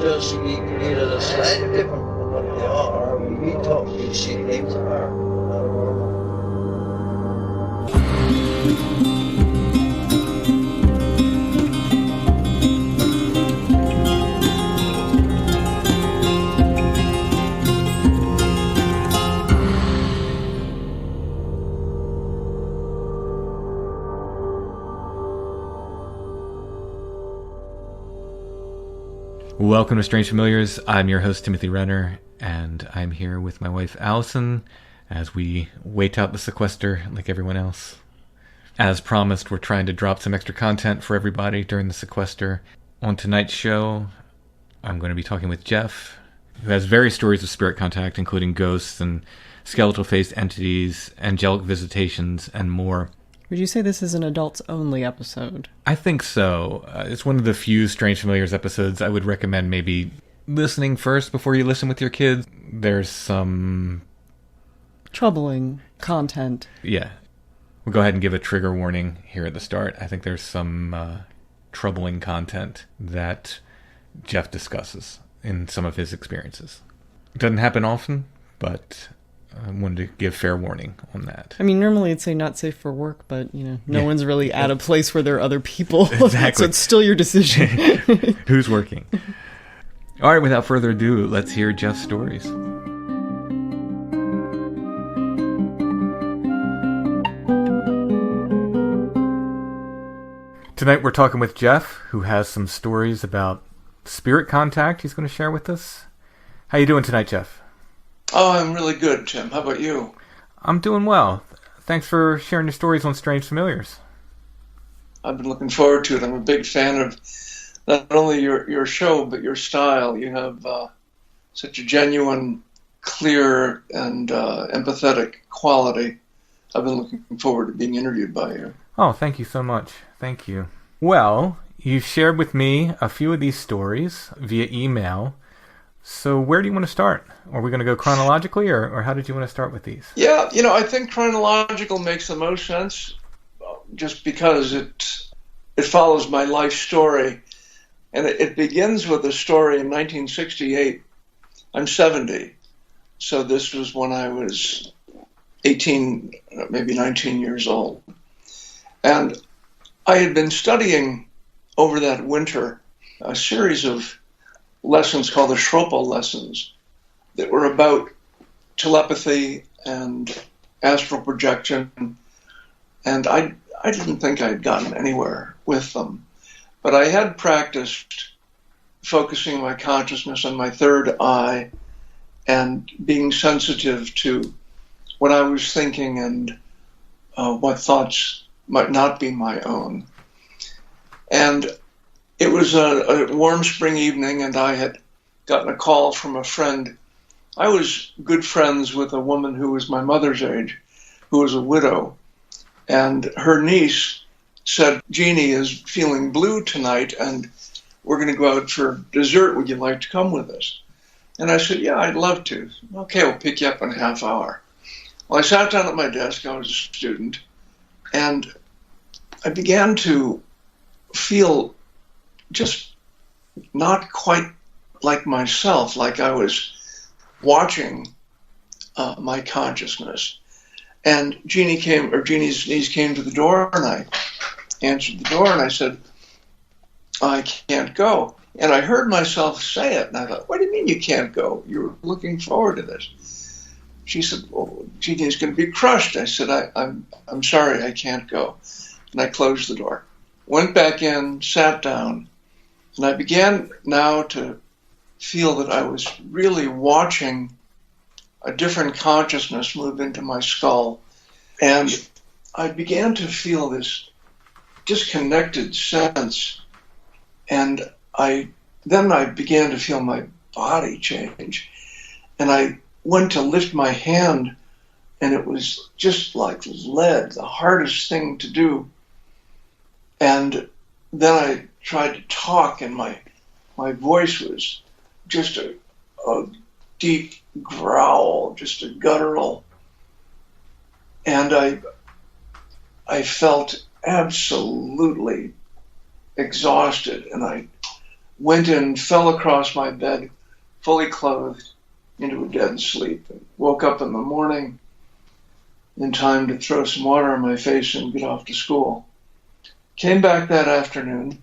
just either slightly different from what they are, we talk, we see things are not normal. Welcome to Strange Familiars. I'm your host, Timothy Renner, and I'm here with my wife, Allison, as we wait out the sequester like everyone else. As promised, we're trying to drop some extra content for everybody during the sequester. On tonight's show, I'm going to be talking with Jeff, who has various stories of spirit contact, including ghosts and skeletal-faced entities, angelic visitations, and more. Would you say this is an adults-only episode? I think so. It's one of the few Strange Familiars episodes I would recommend maybe listening first before you listen with your kids. There's some troubling content. Yeah. We'll go ahead and give a trigger warning here at the start. I think there's some troubling content that Jeff discusses in some of his experiences. It doesn't happen often, but I wanted to give fair warning on that. I mean, normally it'd say not safe for work, but, no one's really at a place where there are other people. Exactly. So it's still your decision. Who's working? All right, without further ado, let's hear Jeff's stories. Tonight we're talking with Jeff, who has some stories about spirit contact he's going to share with us. How you doing tonight, Jeff? Oh, I'm really good, Tim. How about you? I'm doing well. Thanks for sharing your stories on Strange Familiars. I've been looking forward to it. I'm a big fan of not only your show, but your style. You have such a genuine, clear, and empathetic quality. I've been looking forward to being interviewed by you. Oh, thank you so much. Thank you. Well, you shared with me a few of these stories via email. So where do you want to start? Are we going to go chronologically, or how did you want to start with these? Yeah, I think chronological makes the most sense, just because it follows my life story. And it begins with a story in 1968. I'm 70, so this was when I was 18, maybe 19 years old. And I had been studying over that winter a series of lessons called the Schroepel lessons that were about telepathy and astral projection. And I didn't think I'd gotten anywhere with them. But I had practiced focusing my consciousness on my third eye and being sensitive to what I was thinking and what thoughts might not be my own. And it was a warm spring evening, and I had gotten a call from a friend. I was good friends with a woman who was my mother's age, who was a widow, and her niece said, "Jeannie is feeling blue tonight, and we're going to go out for dessert. Would you like to come with us?" And I said, "Yeah, I'd love to." "Okay, we'll pick you up in a half hour." Well, I sat down at my desk. I was a student, and I began to feel just not quite like myself, like I was watching my consciousness. And Jeannie's niece came to the door, and I answered the door, and I said, "I can't go." And I heard myself say it, and I thought, "What do you mean you can't go? You were looking forward to this." She said, "Well, Jeannie's going to be crushed." I said, I'm sorry, I can't go." And I closed the door, went back in, sat down, and I began now to feel that I was really watching a different consciousness move into my skull. And I began to feel this disconnected sense. And then I began to feel my body change. And I went to lift my hand, and it was just like lead, the hardest thing to do. And then I tried to talk, and my voice was just a deep growl, just a guttural. And I felt absolutely exhausted, and went in, fell across my bed, fully clothed, into a dead sleep. And woke up in the morning in time to throw some water on my face and get off to school. Came back that afternoon,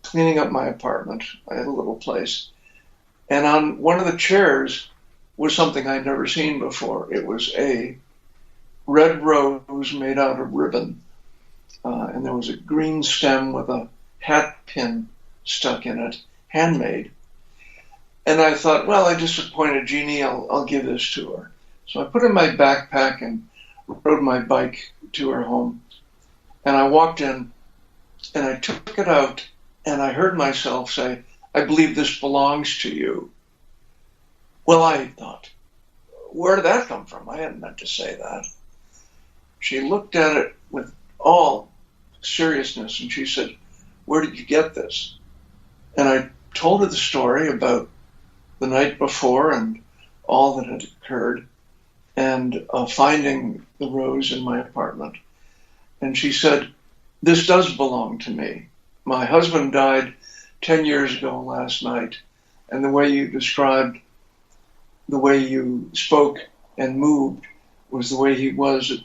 cleaning up my apartment. I had a little place. And on one of the chairs was something I'd never seen before. It was a red rose made out of ribbon. And there was a green stem with a hat pin stuck in it, handmade. And I thought, well, I disappointed Jeannie, I'll give this to her. So I put it in my backpack and rode my bike to her home. And I walked in and I took it out and I heard myself say, I believe this belongs to you. Well, I thought, where did that come from? I hadn't meant to say that. She looked at it with all seriousness and she said, where did you get this? And I told her the story about the night before and all that had occurred and finding the rose in my apartment. And she said, this does belong to me. My husband died 10 years ago last night, and the way you described, the way you spoke and moved was the way he was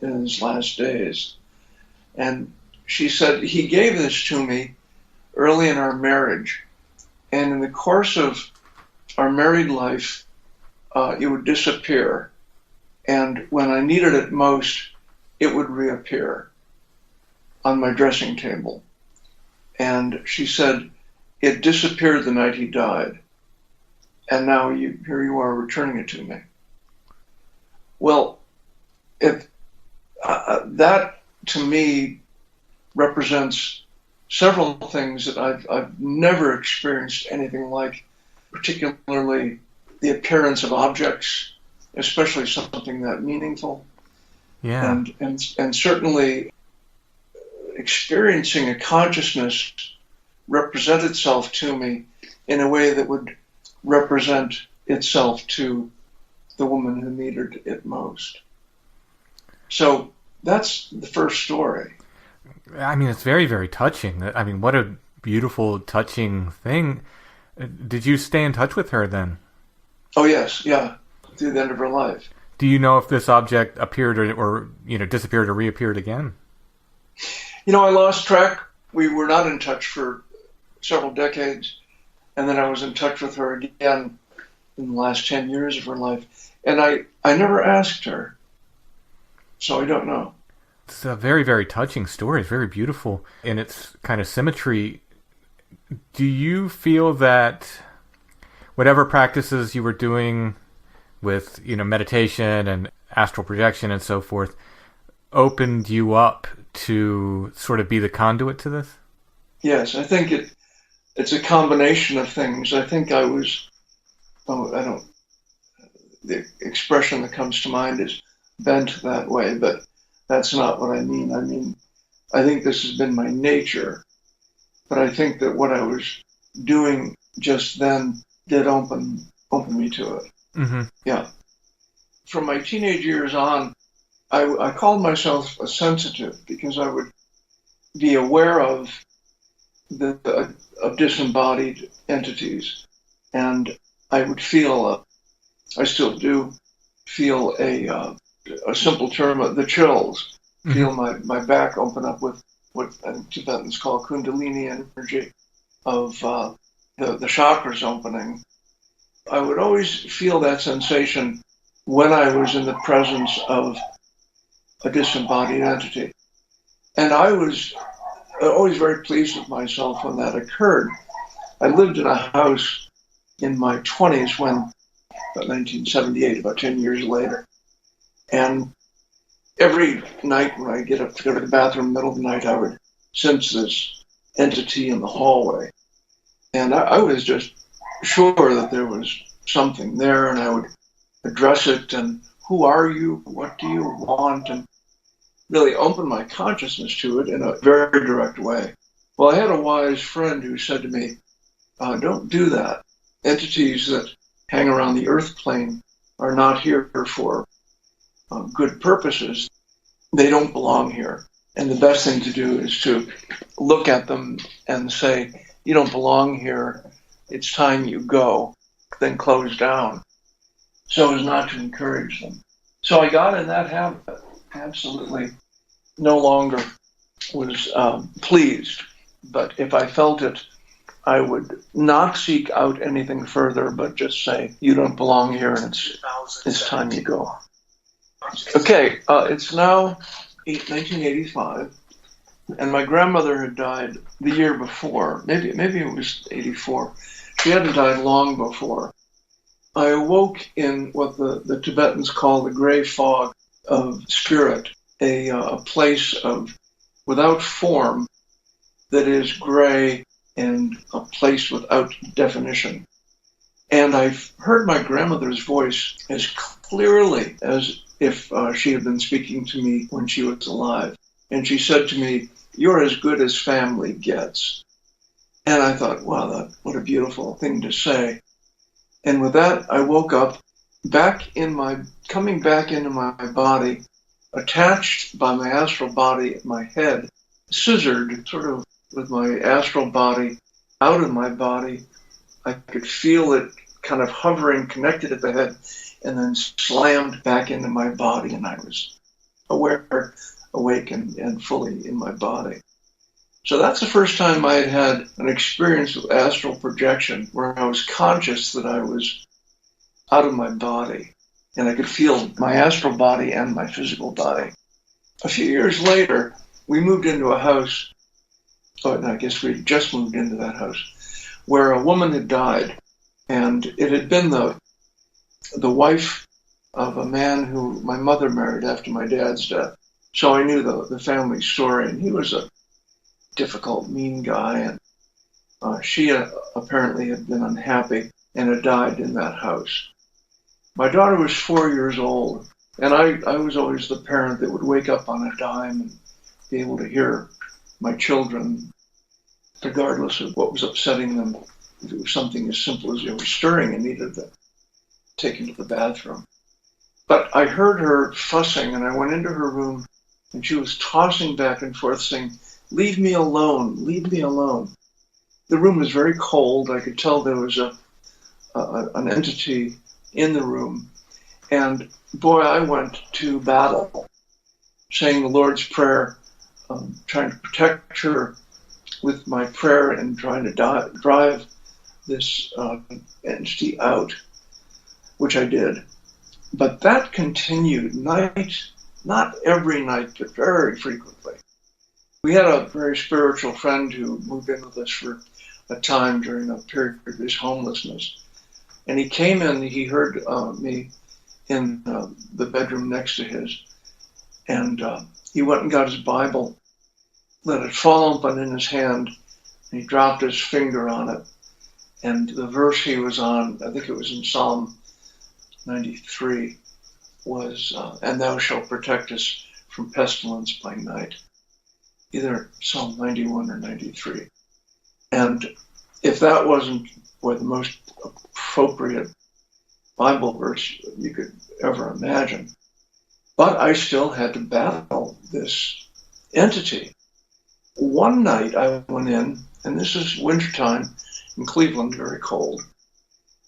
in his last days. And she said, he gave this to me early in our marriage, and in the course of our married life, it would disappear. And when I needed it most, it would reappear on my dressing table. And she said, it disappeared the night he died. And now here you are returning it to me. Well, that to me represents several things that I've never experienced anything like, particularly the appearance of objects, especially something that meaningful. Yeah. And certainly experiencing a consciousness represent itself to me in a way that would represent itself to the woman who needed it most. So that's the first story. I mean, it's very, very touching. I mean, what a beautiful, touching thing. Did you stay in touch with her then? Oh, yes, yeah, through the end of her life. Do you know if this object appeared or disappeared or reappeared again? I lost track. We were not in touch for several decades. And then I was in touch with her again in the last 10 years of her life. And I never asked her. So I don't know. It's a very, very touching story. It's very beautiful in its kind of symmetry. Do you feel that whatever practices you were doing with, meditation and astral projection and so forth opened you up to sort of be the conduit to this? Yes, I think it's a combination of things. I think I was, the expression that comes to mind is bent that way, but that's not what I mean. I mean, I think this has been my nature, but I think that what I was doing just then did open me to it. Mm-hmm. Yeah. From my teenage years on, I called myself a sensitive because I would be aware of of disembodied entities, and I would feel, I still do feel a simple term, the chills. Mm-hmm. Feel my back open up with what I think Tibetans call kundalini energy of the chakras opening. I would always feel that sensation when I was in the presence of a disembodied entity. And I was always very pleased with myself when that occurred. I lived in a house in my 20s when, about 1978, about 10 years later. And every night when I get up to go to the bathroom in the middle of the night, I would sense this entity in the hallway. And I was just sure that there was something there, and I would address it, and who are you? What do you want? And really open my consciousness to it in a very direct way. Well, I had a wise friend who said to me, don't do that. Entities that hang around the earth plane are not here for good purposes. They don't belong here. And the best thing to do is to look at them and say, you don't belong here. It's time you go. Then close down, so as not to encourage them. So I got in that habit. Absolutely no longer was pleased, but if I felt it, I would not seek out anything further, but just say, you don't belong here, and it's time you go. Okay, it's now 1985, and my grandmother had died the year before. Maybe it was 84. She hadn't died long before. I awoke in what the Tibetans call the gray fog of spirit, a place of without form that is gray and a place without definition. And I heard my grandmother's voice as clearly as if she had been speaking to me when she was alive. And she said to me, "You're as good as family gets." And I thought, wow, what a beautiful thing to say. And with that, I woke up coming back into my body, attached by my astral body, my head, scissored sort of with my astral body out of my body. I could feel it kind of hovering, connected at the head, and then slammed back into my body, and I was aware, awake, and fully in my body. So that's the first time I had an experience with astral projection where I was conscious that I was out of my body, and I could feel my astral body and my physical body. A few years later, we moved into a house, I guess we just moved into that house, where a woman had died, and it had been the wife of a man who my mother married after my dad's death. So I knew the family story, and he was a difficult, mean guy, and she apparently had been unhappy and had died in that house. My daughter was 4 years old, and I was always the parent that would wake up on a dime and be able to hear my children, regardless of what was upsetting them. If it was something as simple as they were stirring and needed to take into the bathroom. But I heard her fussing, and I went into her room, and she was tossing back and forth saying, "Leave me alone, leave me alone." The room was very cold. I could tell there was an entity in the room. And boy, I went to battle, saying the Lord's Prayer, trying to protect her with my prayer and trying to drive this entity out, which I did. But that continued not every night, but very frequently. We had a very spiritual friend who moved in with us for a time during a period of his homelessness. And he came in, he heard me in the bedroom next to his, and he went and got his Bible, let it fall open in his hand, and he dropped his finger on it. And the verse he was on, I think it was in Psalm 93, was, "And thou shalt protect us from pestilence by night." Either Psalm 91 or 93. And if that wasn't the most appropriate Bible verse you could ever imagine, but I still had to battle this entity. One night I went in, and this is wintertime in Cleveland, very cold,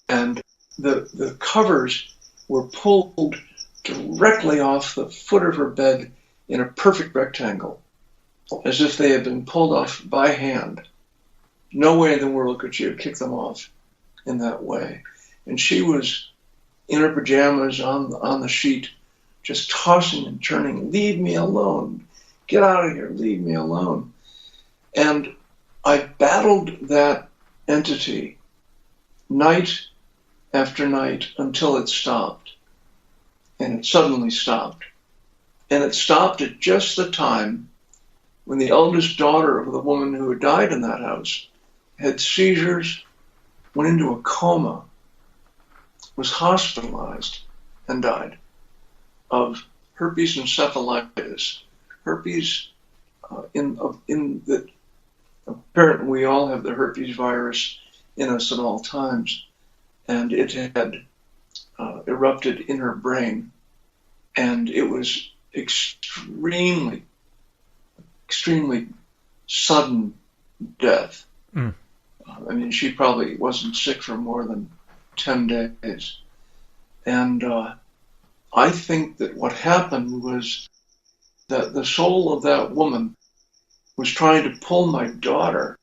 and the covers were pulled directly off the foot of her bed in a perfect rectangle, as if they had been pulled off by hand. No way in the world could she have kicked them off in that way. And she was in her pajamas on the sheet, just tossing and turning, "Leave me alone. Get out of here. Leave me alone." And I battled that entity night after night until it stopped. And it suddenly stopped. And it stopped at just the time when the eldest daughter of the woman who had died in that house had seizures, went into a coma, was hospitalized, and died of herpes encephalitis. Herpes, apparently we all have the herpes virus in us at all times, and it had erupted in her brain, and it was extremely sudden death. I mean, she probably wasn't sick for more than 10 days. And I think that what happened was that the soul of that woman was trying to pull my daughter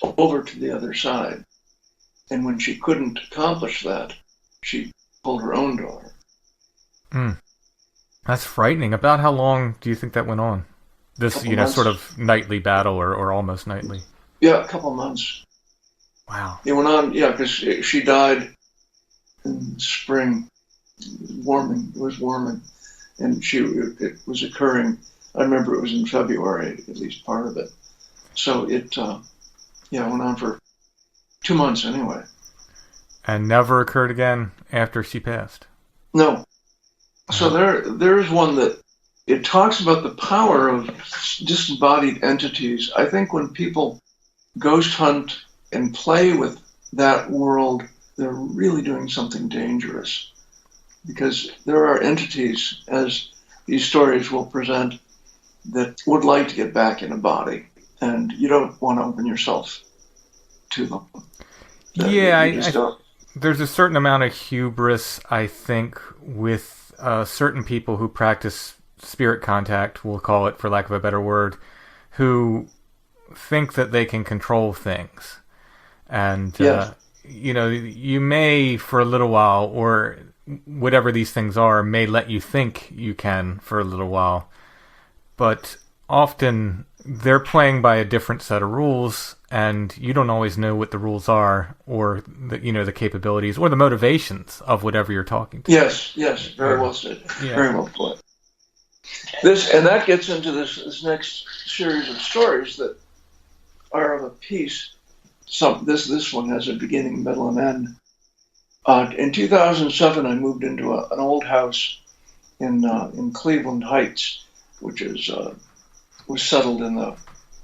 over to the other side. And when she couldn't accomplish that, she pulled her own daughter. That's frightening. About how long do you think that went on? This, Months. sort of nightly battle or almost nightly? Yeah, a couple of months. Wow. It went on, because she died in spring. It was warming. And it was occurring, I remember it was in February, at least part of it. So it went on for 2 months anyway. And never occurred again after she passed? No. So there's one that it talks about the power of disembodied entities. I think when people ghost hunt and play with that world, they're really doing something dangerous. Because there are entities, as these stories will present, that would like to get back in a body. And you don't want to open yourself to them. There's a certain amount of hubris, I think, with certain people who practice spirit contact, we'll call it for lack of a better word, who think that they can control things. And, you may, for a little while, or whatever these things are, may let you think you can for a little while. But often they're playing by a different set of rules, and you don't always know what the rules are, or the capabilities or the motivations of whatever you're talking to. Yes, very well said. Yeah. Very well put. That gets into this next series of stories that are of a piece. This one has a beginning, middle, and end. In 2007, I moved into an old house in Cleveland Heights, which was settled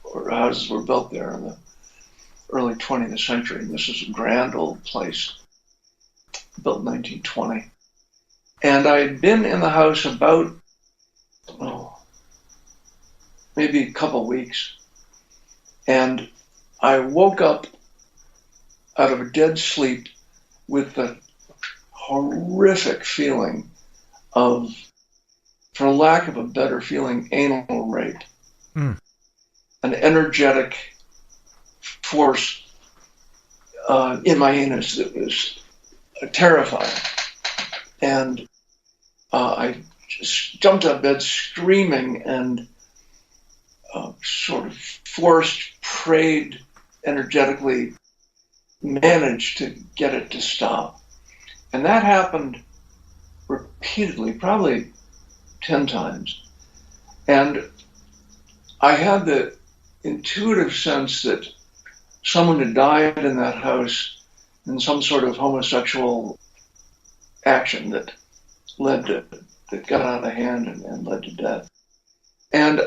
or houses were built there in the early 20th century. And this is a grand old place, built in 1920. And I had been in the house about, maybe a couple weeks. And I woke up out of a dead sleep with the horrific feeling of, for lack of a better feeling, anal rape. An energetic force in my anus that was terrifying. And I just jumped out of bed screaming and sort of prayed energetically, managed to get it to stop. And that happened repeatedly, probably 10 times. And I had the intuitive sense that someone had died in that house in some sort of homosexual action that got out of hand and led to death. And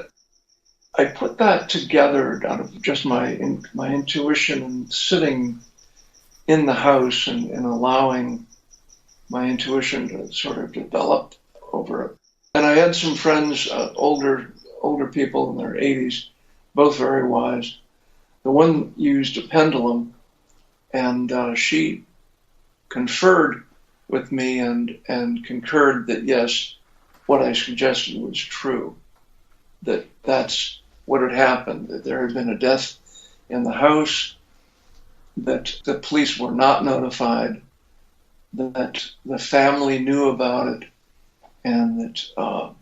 I put that together out of just my intuition and sitting in the house and allowing my intuition to sort of develop over it. And I had some friends, older people in their 80s, both very wise. The one used a pendulum, and she conferred with me and concurred that yes, what I suggested was true, that's what had happened, that there had been a death in the house, that the police were not notified, that the family knew about it, and that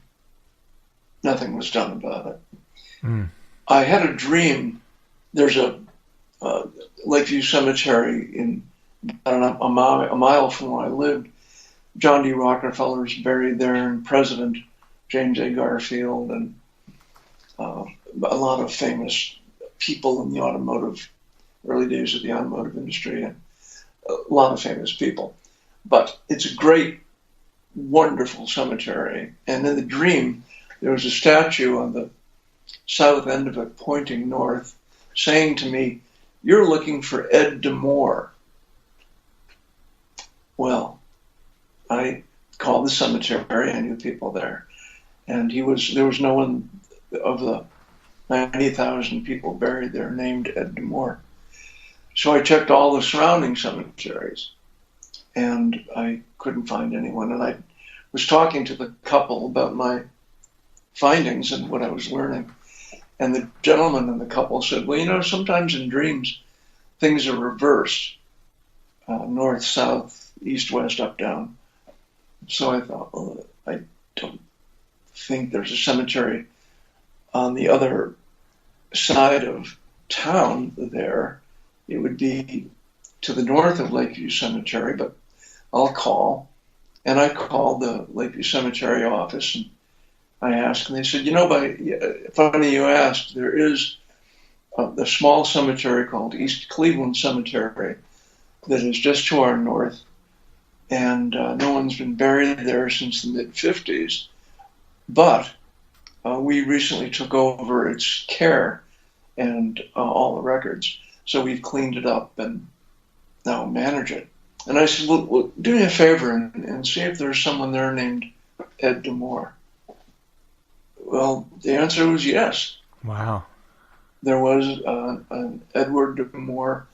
nothing was done about it. I had a dream. There's a Lakeview Cemetery about a mile from where I lived. John D. Rockefeller is buried there, and President James A. Garfield, and a lot of famous people in the early days of the automotive industry, and a lot of famous people. But it's a great, wonderful cemetery. And in the dream, there was a statue on the south end of it pointing north, saying to me, "You're looking for Ed DeMoore." Well, I called the cemetery. I knew people there. And there was no one of the 90,000 people buried there named Ed DeMoore. So I checked all the surrounding cemeteries, and I couldn't find anyone. And I was talking to the couple about my findings and what I was learning. And the gentleman in the couple said, well, sometimes in dreams, things are reversed, north, south, east, west, up, down. So I thought, well, I don't think there's a cemetery on the other side of town there. It would be to the north of Lakeview Cemetery, but I'll call. And I called the Lakeview Cemetery office, and I asked, and they said, funny you asked, there is the small cemetery called East Cleveland Cemetery that is just to our north, and no one's been buried there since the mid-50s, but we recently took over its care and all the records, so we've cleaned it up and now manage it. And I said, well do me a favor and see if there's someone there named Ed D'Amour. Well, the answer was yes. Wow. There was an Edward D'Amour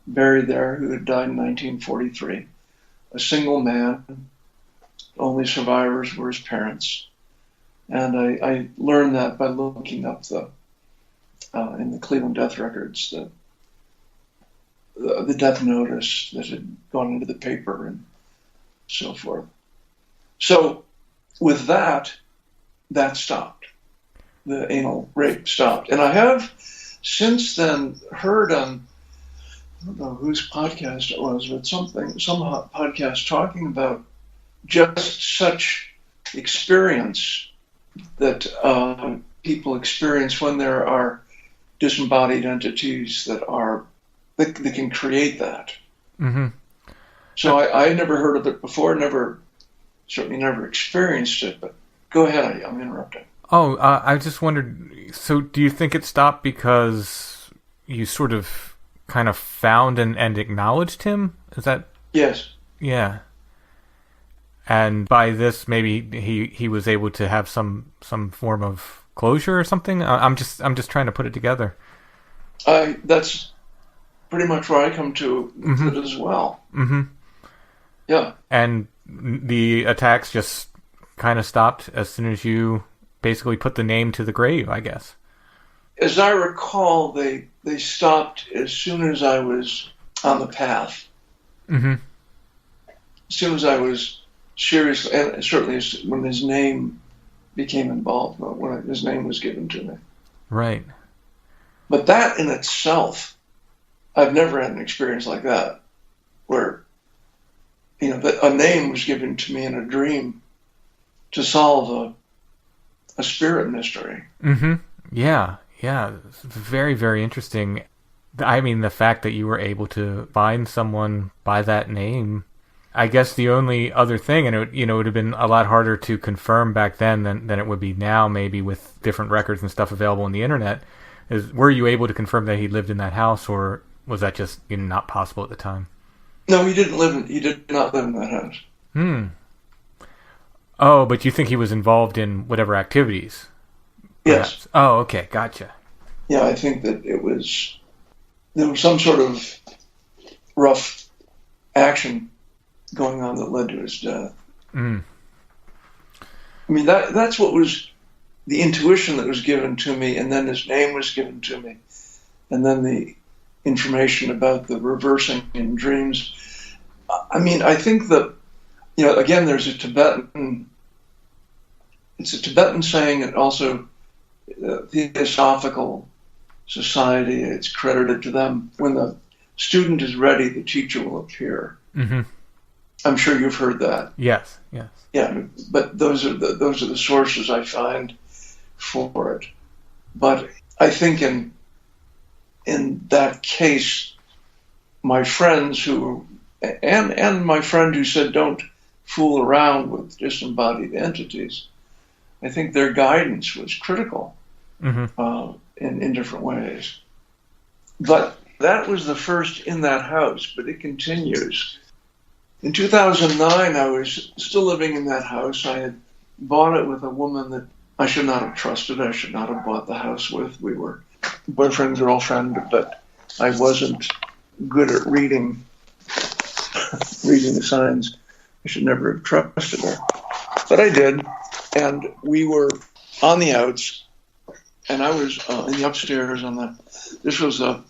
buried there who had died in 1943. A single man. Only survivors were his parents. And I learned that by looking up in the Cleveland death records, the death notice that had gone into the paper and so forth. So with that stopped. The anal rape stopped. And I have since then heard on, I don't know whose podcast it was, but some podcast talking about just such experience that people experience when there are disembodied entities that can create that. Mm-hmm. So I never heard of it before, certainly never experienced it, but go ahead, I'm interrupting. Oh, I just wondered, so do you think it stopped because you sort of kind of found and acknowledged him? Is that? Yes. Yeah. And by this, maybe he was able to have some form of closure or something? I'm just trying to put it together. That's pretty much where I come to with it as well. Mm-hmm. Yeah. And the attacks just kind of stopped as soon as you basically put the name to the grave, I guess. As I recall, they stopped as soon as I was on the path. Mm-hmm. As soon as I was seriously, and certainly when his name became involved, when his name was given to me. Right. But that in itself, I've never had an experience like that, where, that a name was given to me in a dream to solve a spirit mystery. Mm-hmm. Yeah. It's very, very interesting. I mean, the fact that you were able to find someone by that name, I guess the only other thing, and it would have been a lot harder to confirm back then than it would be now, maybe with different records and stuff available on the internet, is were you able to confirm that he lived in that house, or was that just not possible at the time? No, he did not live in that house. Oh, but you think he was involved in whatever activities? Perhaps? Yes. Oh, okay, gotcha. Yeah, I think that there was some sort of rough action going on that led to his death. I mean, that's what was the intuition that was given to me, and then his name was given to me, and then the information about the reversing in dreams. I mean, I think that, again, there's it's a Tibetan saying, and also Theosophical Society, it's credited to them. When the student is ready, the teacher will appear. Mm-hmm. I'm sure you've heard that. Yes. Yeah, but those are the sources I find for it. But I think in that case, my friends and my friend who said don't fool around with disembodied entities, I think their guidance was critical in different ways. But that was the first in that house, but it continues. In 2009, I was still living in that house. I had bought it with a woman that I should not have trusted. I should not have bought the house with. We were boyfriend, girlfriend, but I wasn't good at reading the signs. I should never have trusted her. But I did. And we were on the outs, and I was in the upstairs this was a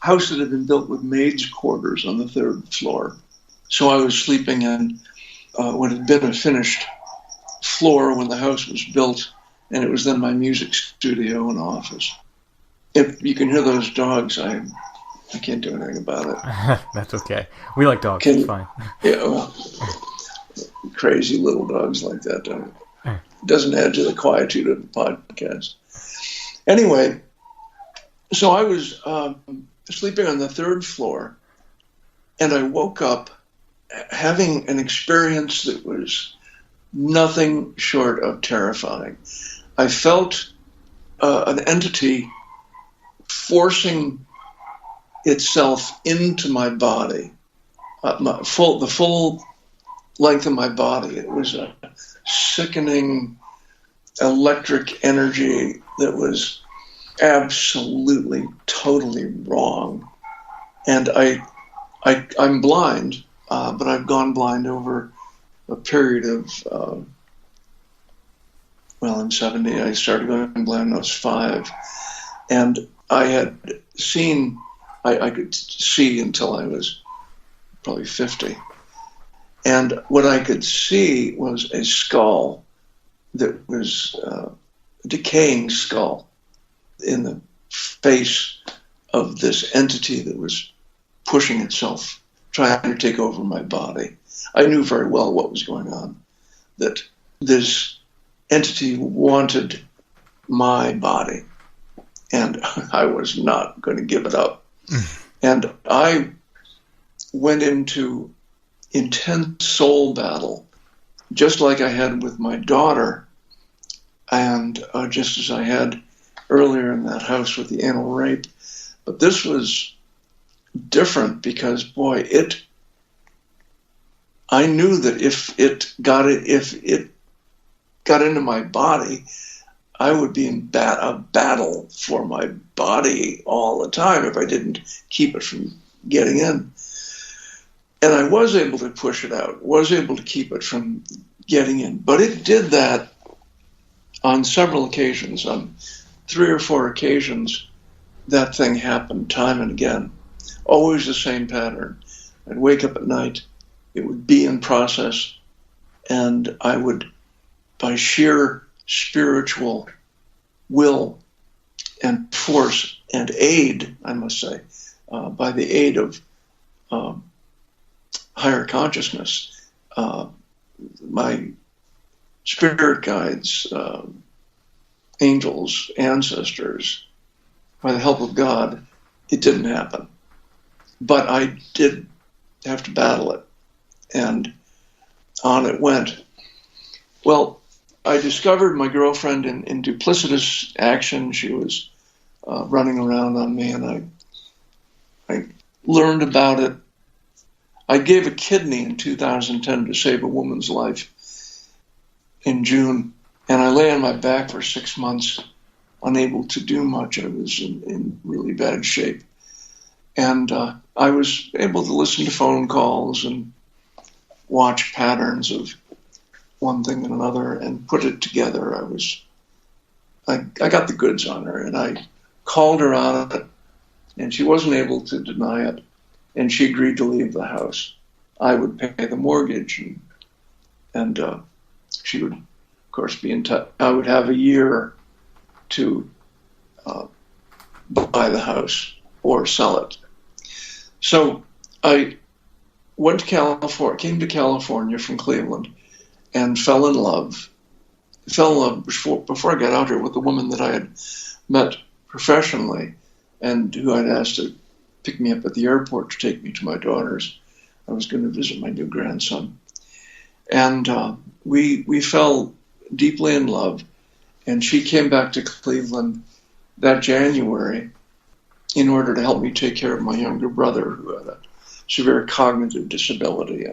house that had been built with maids' quarters on the 3rd floor. So I was sleeping in what had been a finished floor when the house was built, and it was then my music studio and office. If you can hear those dogs, I can't do anything about it. That's okay. We like dogs. It's fine. Yeah, well, crazy little dogs like that doesn't add to the quietude of the podcast. Anyway, so I was sleeping on the 3rd floor, and I woke up having an experience that was nothing short of terrifying. I felt an entity forcing itself into my body, the full length of my body. It was a sickening electric energy that was absolutely, totally wrong. And I'm blind, but I've gone blind over a period of, I'm 70. I started going blind when I was 5. And I had seen, I could see until I was probably 50. And what I could see was a skull that was a decaying skull in the face of this entity that was pushing itself, trying to take over my body. I knew very well what was going on, that this entity wanted my body, and I was not going to give it up. And I went into intense soul battle, just like I had with my daughter, and just as I had earlier in that house with the anal rape. But this was different because, boy, I knew that if it got into my body, I would be in a battle for my body all the time if I didn't keep it from getting in. And I was able to push it out, was able to keep it from getting in. But it did that on several occasions. On 3 or 4 occasions, that thing happened time and again. Always the same pattern. I'd wake up at night, it would be in process, and I would, by sheer spiritual will and force and aid, I must say, by the aid of higher consciousness, my spirit guides, angels, ancestors, by the help of God, it didn't happen. But I did have to battle it, and on it went. Well, I discovered my girlfriend in duplicitous action. She was running around on me, and I learned about it. I gave a kidney in 2010 to save a woman's life in June, and I lay on my back for 6 months, unable to do much. I was in really bad shape. And I was able to listen to phone calls and watch patterns of one thing and another and put it together. I got the goods on her, and I called her on it, and she wasn't able to deny it, and she agreed to leave the house. I would pay the mortgage, and she would, of course, be in touch. I would have a year to buy the house or sell it. So I went to California, came to California from Cleveland, and fell in love before I got out here with a woman that I had met professionally and who I'd asked to pick me up at the airport to take me to my daughters. I was going to visit my new grandson. And we fell deeply in love, and she came back to Cleveland that January in order to help me take care of my younger brother, who had a severe cognitive disability.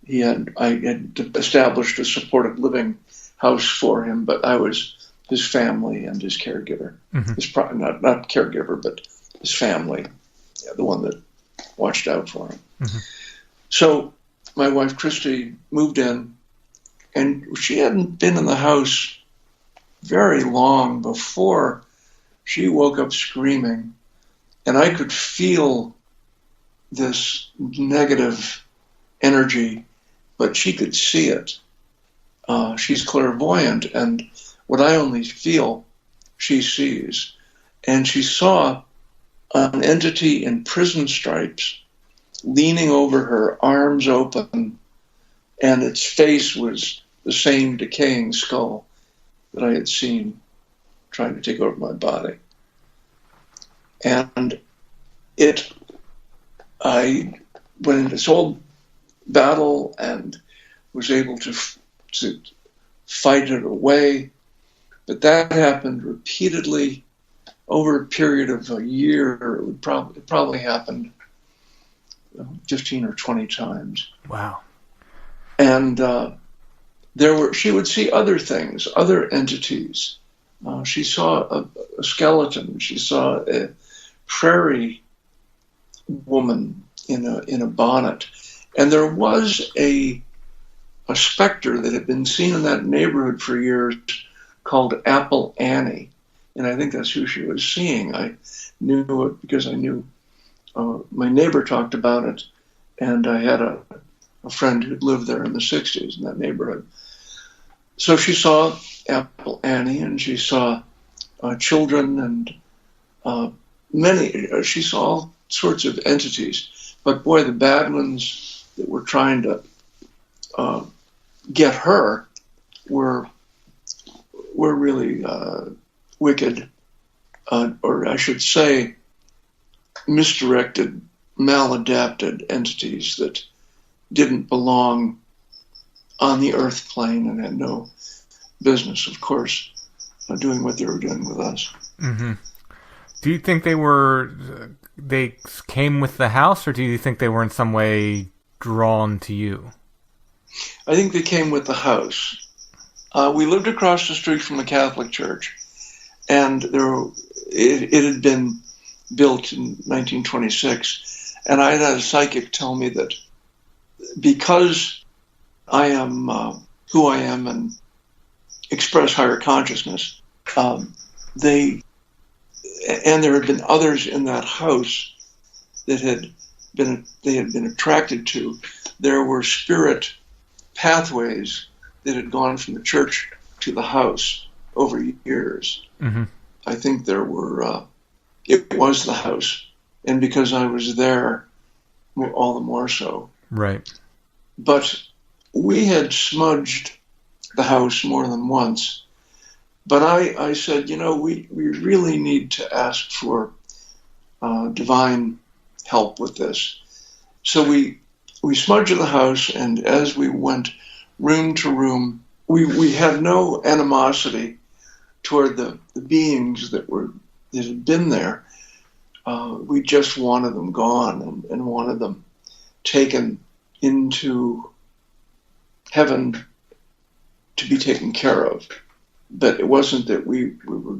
And I had established a supportive living house for him, but I was his family and his caregiver. Mm-hmm. Not caregiver, but his family, the one that watched out for him. Mm-hmm. So my wife Christy moved in, and she hadn't been in the house very long before she woke up screaming, and I could feel this negative energy, but she could see it. She's clairvoyant, and what I only feel, she sees. And she saw an entity in prison stripes leaning over her, arms open, and its face was the same decaying skull that I had seen trying to take over my body. And I went into this whole battle and was able to fight it away. But that happened repeatedly over a period of a year. It probably happened 15 or 20 times. Wow. And she would see other things, other entities. She saw a skeleton. She saw a prairie woman in a bonnet. And there was a specter that had been seen in that neighborhood for years called Apple Annie. And I think that's who she was seeing. I knew it because I knew my neighbor talked about it, and I had a friend who'd lived there in the 60s in that neighborhood. So she saw Apple Annie, and she saw children and she saw all sorts of entities. But boy, the bad ones that were trying to get her were really wicked, or I should say misdirected, maladapted entities that didn't belong on the earth plane and had no business, of course, doing what they were doing with us. Mm-hmm. Do you think they came with the house, or do you think they were in some way drawn to you? I think they came with the house. We lived across the street from the Catholic Church, and it had been built in 1926, and I had a psychic tell me that because I am who I am and express higher consciousness, there had been others in that house that they had been attracted to. There were spirit pathways that had gone from the church to the house over years. Mm-hmm. I think there were, it was the house. And because I was there, all the more so. Right. But we had smudged the house more than once. But I said, we really need to ask for divine help with this. So we smudged the house, and as we went room to room, we had no animosity toward the beings that had been there. We just wanted them gone and wanted them taken into heaven to be taken care of. But it wasn't that we were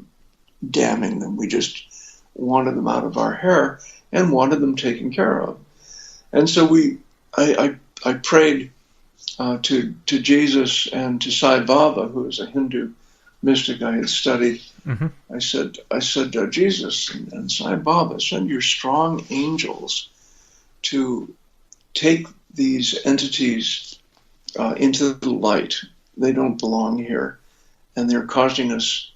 damning them. We just wanted them out of our hair and wanted them taken care of. And so I prayed to Jesus and to Sai Baba, who is a Hindu mystic I had studied. Mm-hmm. I said, Jesus and Sai Baba, send your strong angels to take these entities into the light. They don't belong here, and they're causing us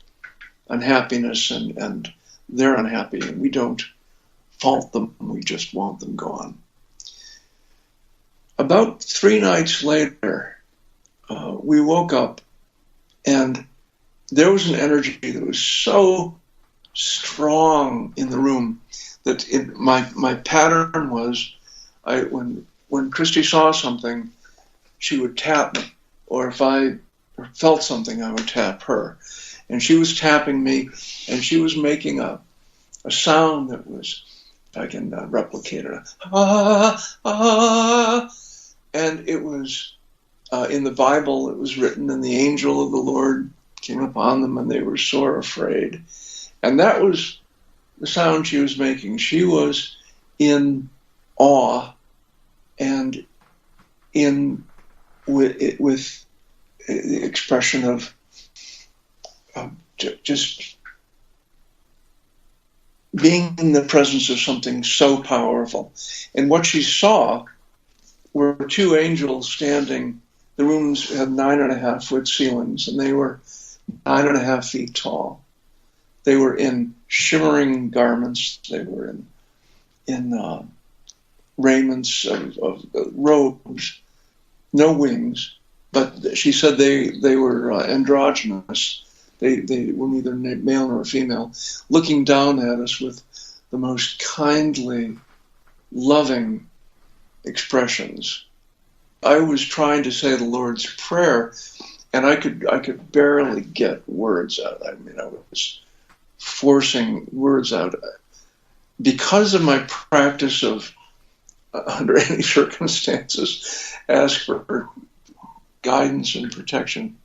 unhappiness, and they're unhappy, and we don't fault them. We just want them gone. About 3 nights later, we woke up, and there was an energy that was so strong in the room that my pattern was, when Christy saw something, she would tap me, or if I felt something, I would tap her. And she was tapping me, and she was making a sound that was, if I can replicate it, and it was, in the Bible, it was written, and the angel of the Lord came upon them, and they were sore afraid. And that was the sound she was making. She was in awe and with the expression of just being in the presence of something so powerful. And what she saw were two angels standing. The rooms had 9.5-foot ceilings, and they were 9.5 feet tall. They were in shimmering garments. They were in raiments of robes, no wings. But she said they were androgynous. They were neither male nor female, looking down at us with the most kindly, loving expressions. I was trying to say the Lord's Prayer, and I could barely get words out. I mean, I was forcing words out because of my practice of, under any circumstances, ask for guidance and protection.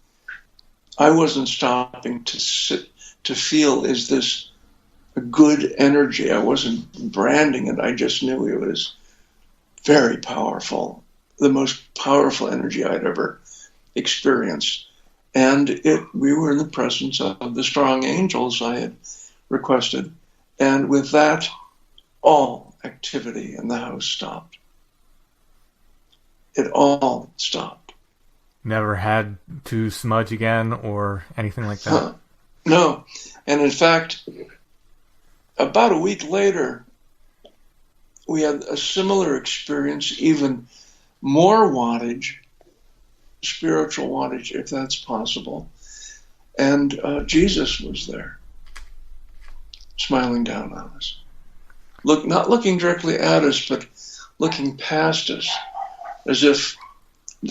I wasn't stopping to feel, is this a good energy? I wasn't branding it. I just knew it was very powerful, the most powerful energy I'd ever experienced. And we were in the presence of the strong angels I had requested. And with that, all activity in the house stopped. It all stopped. Never had to smudge again or anything like that? No. And in fact, about a week later, we had a similar experience, even more wattage, spiritual wattage, if that's possible. And Jesus was there, smiling down on us. Not looking directly at us, but looking past us, as if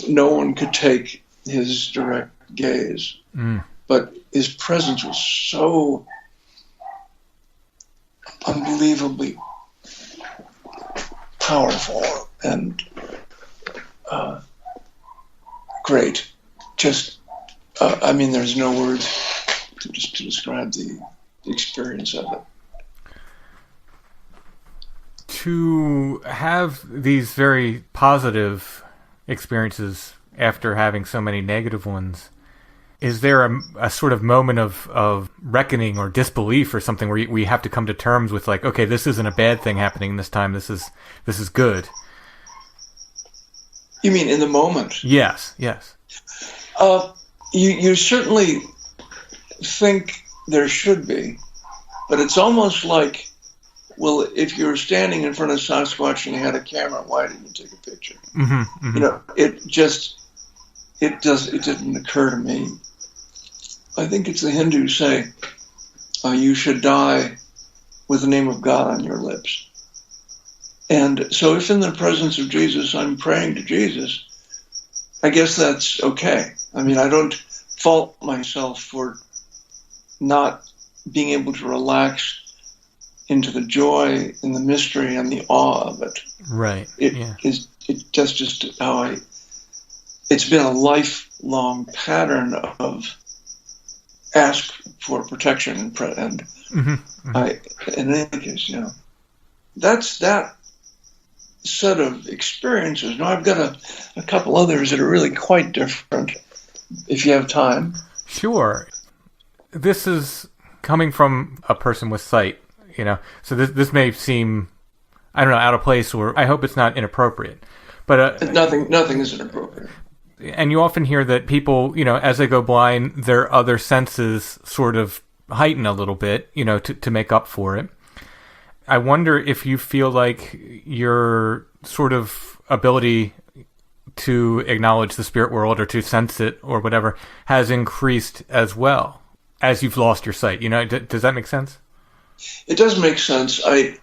no one could take his direct gaze. But his presence was so unbelievably powerful and great. Just, I mean, there's no words to describe the experience of it. To have these very positive experiences after having so many negative ones, is there a sort of moment of reckoning or disbelief or something where we have to come to terms with, like, okay, this isn't a bad thing happening this time, this is good? You mean in the moment? Yes. You certainly think there should be, but it's almost like, well, if you were standing in front of Sasquatch and you had a camera, why didn't you take a picture? Mm-hmm. You know, it didn't occur to me. I think it's the Hindus say, you should die with the name of God on your lips. And so if in the presence of Jesus I'm praying to Jesus, I guess that's okay. I mean, I don't fault myself for not being able to relax into the joy and the mystery and the awe of it. Right. It's just how it's been a lifelong pattern of ask for protection and in any case, you know, that's that set of experiences. Now I've got a couple others that are really quite different, if you have time. Sure. This is coming from a person with sight, you know, so this may seem, I don't know, out of place, or I hope it's not inappropriate. But nothing is inappropriate. And you often hear that people, you know, as they go blind, their other senses sort of heighten a little bit, you know, to make up for it. I wonder if you feel like your sort of ability to acknowledge the spirit world or to sense it or whatever has increased as well as you've lost your sight. You know, does that make sense? It does make sense. The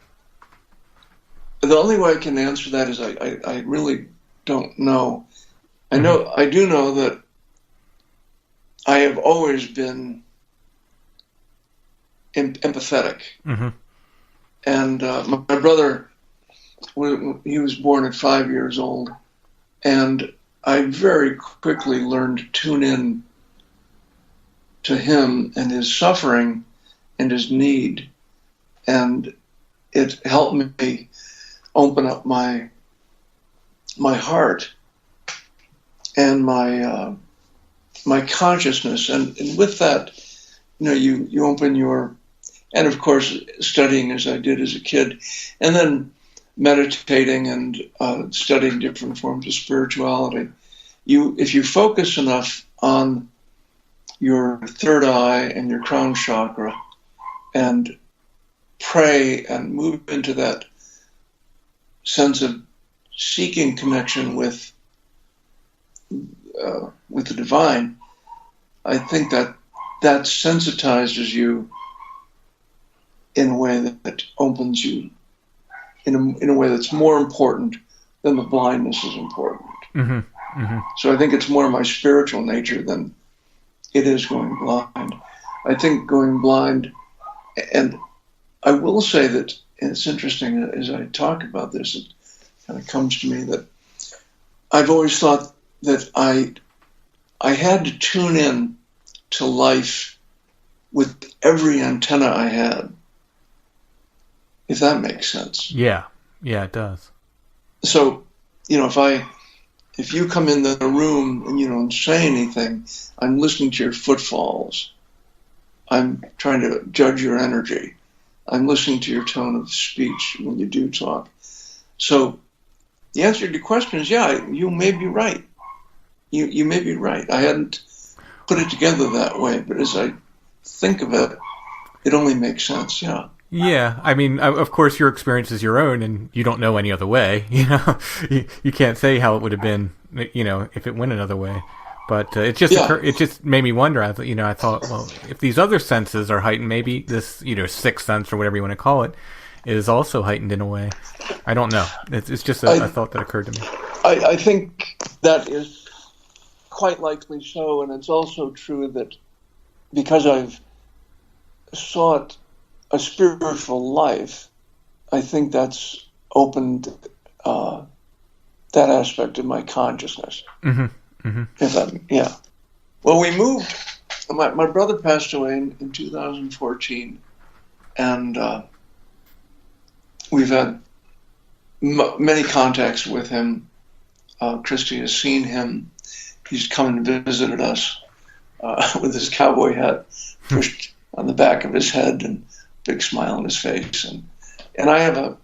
only way I can answer that is I really don't know. I do know that I have always been empathetic. Mm-hmm. And my brother, he was born at 5 years old, and I very quickly learned to tune in to him and his suffering and his need. And it helped me open up my heart and my consciousness, and with that, you open your, and of course studying as I did as a kid, and then meditating and studying different forms of spirituality. If you focus enough on your third eye and your crown chakra, and pray and move into that sense of seeking connection with the divine, I think that sensitizes you in a way that opens you in a way that's more important than the blindness is important. Mm-hmm. Mm-hmm. So I think it's more my spiritual nature than it is going blind. I think going blind, and I will say that, and it's interesting as I talk about this, it kind of comes to me that I've always thought that I had to tune in to life with every antenna I had, if that makes sense. Yeah, it does. So, if you come in the room and you don't say anything, I'm listening to your footfalls. I'm trying to judge your energy. I'm listening to your tone of speech when you do talk. So the answer to your question is, yeah, you may be right. You may be right. I hadn't put it together that way, but as I think of it, it only makes sense, yeah. Yeah, I mean, of course, your experience is your own, and you don't know any other way. You can't say how it would have been, if it went another way. But it just made me wonder. I thought, well, if these other senses are heightened, maybe this, sixth sense or whatever you want to call it, is also heightened in a way. I don't know. It's just a thought that occurred to me. I think that is quite likely so, and it's also true that because I've sought a spiritual life, I think that's opened that aspect of my consciousness. Mm-hmm. Mm-hmm. Well, we moved. My brother passed away in 2014, and we've had many contacts with him. Christy has seen him. He's come and visited us with his cowboy hat pushed on the back of his head and big smile on his face. And I have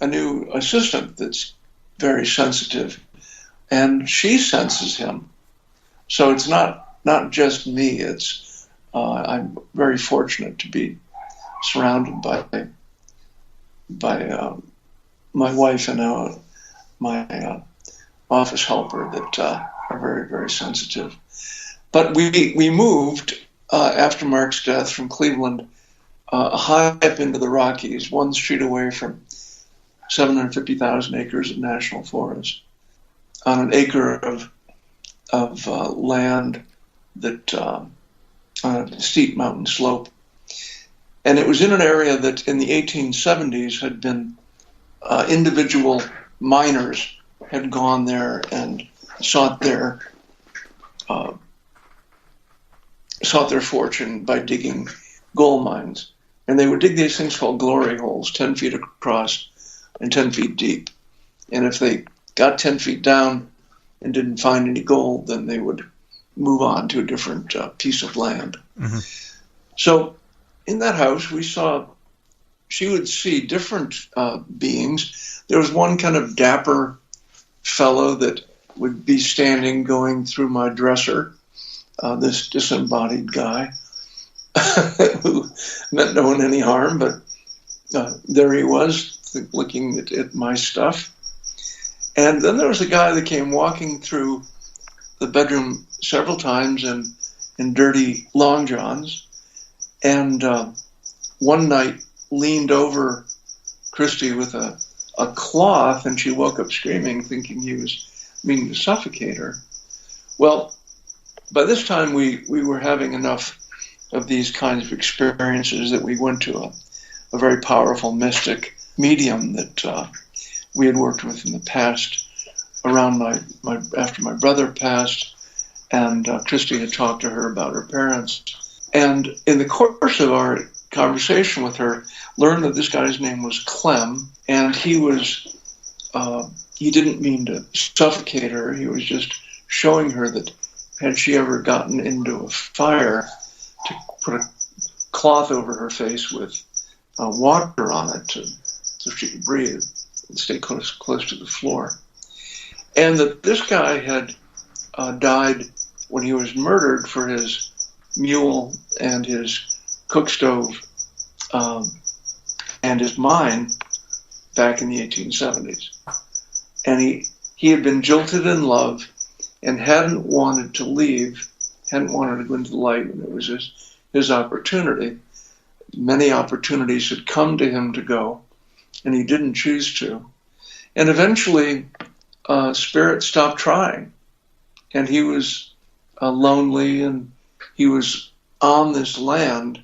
a new assistant that's very sensitive, and she senses him. So it's not just me. It's I'm very fortunate to be surrounded by my wife and my office helper that are very, very sensitive. But we moved after Mark's death from Cleveland high up into the Rockies, one street away from 750,000 acres of national forest, on an acre of land that on a steep mountain slope. And it was in an area that in the 1870s had been individual miners had gone there and sought their fortune by digging gold mines. And they would dig these things called glory holes, 10 feet across and 10 feet deep. And if they got 10 feet down and didn't find any gold, then they would move on to a different piece of land. Mm-hmm. So in that house, she would see different beings. There was one kind of dapper fellow that would be standing going through my dresser, this disembodied guy who meant no one any harm, but there he was looking at my stuff. And then there was a guy that came walking through the bedroom several times in dirty long johns, and one night leaned over Christy with a cloth, and she woke up screaming, thinking he was meaning to suffocate her. Well, by this time we were having enough of these kinds of experiences that we went to a very powerful mystic medium that we had worked with in the past around after my brother passed, and Christy had talked to her about her parents. And in the course of our conversation with her, learned that this guy's name was Clem, and he was he didn't mean to suffocate her. He was just showing her that had she ever gotten into a fire, to put a cloth over her face with water on it so she could breathe and stay close to the floor. And that this guy had died when he was murdered for his mule and his cook stove and his mine back in the 1870s. And he had been jilted in love and hadn't wanted to leave, hadn't wanted to go into the light, and it was his opportunity. Many opportunities had come to him to go, and he didn't choose to. And eventually, Spirit stopped trying, and he was lonely, and he was on this land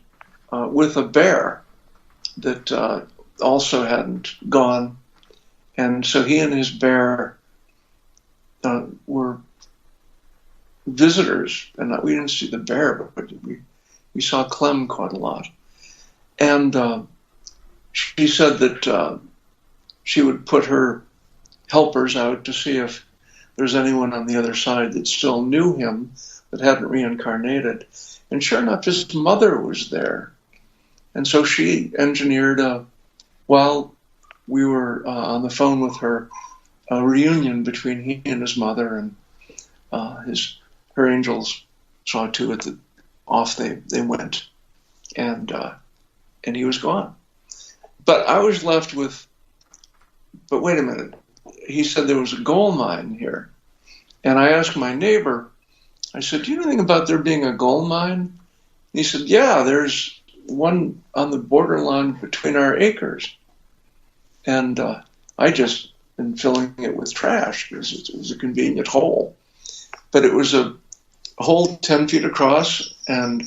with a bear that also hadn't gone. And so he and his bear were visitors, and we didn't see the bear, but we saw Clem quite a lot. And she said that she would put her helpers out to see if there's anyone on the other side that still knew him, that hadn't reincarnated. And sure enough, his mother was there. And so she engineered, while we were on the phone with her, a reunion between he and his mother, and her angels saw to it that off they went, and he was gone. But I was left with, but wait a minute, he said there was a gold mine here. And I asked my neighbor, I said, do you know anything about there being a gold mine? And he said, yeah, there's one on the borderline between our acres. And I just been filling it with trash because it was a convenient hole. But it was a hole 10 feet across and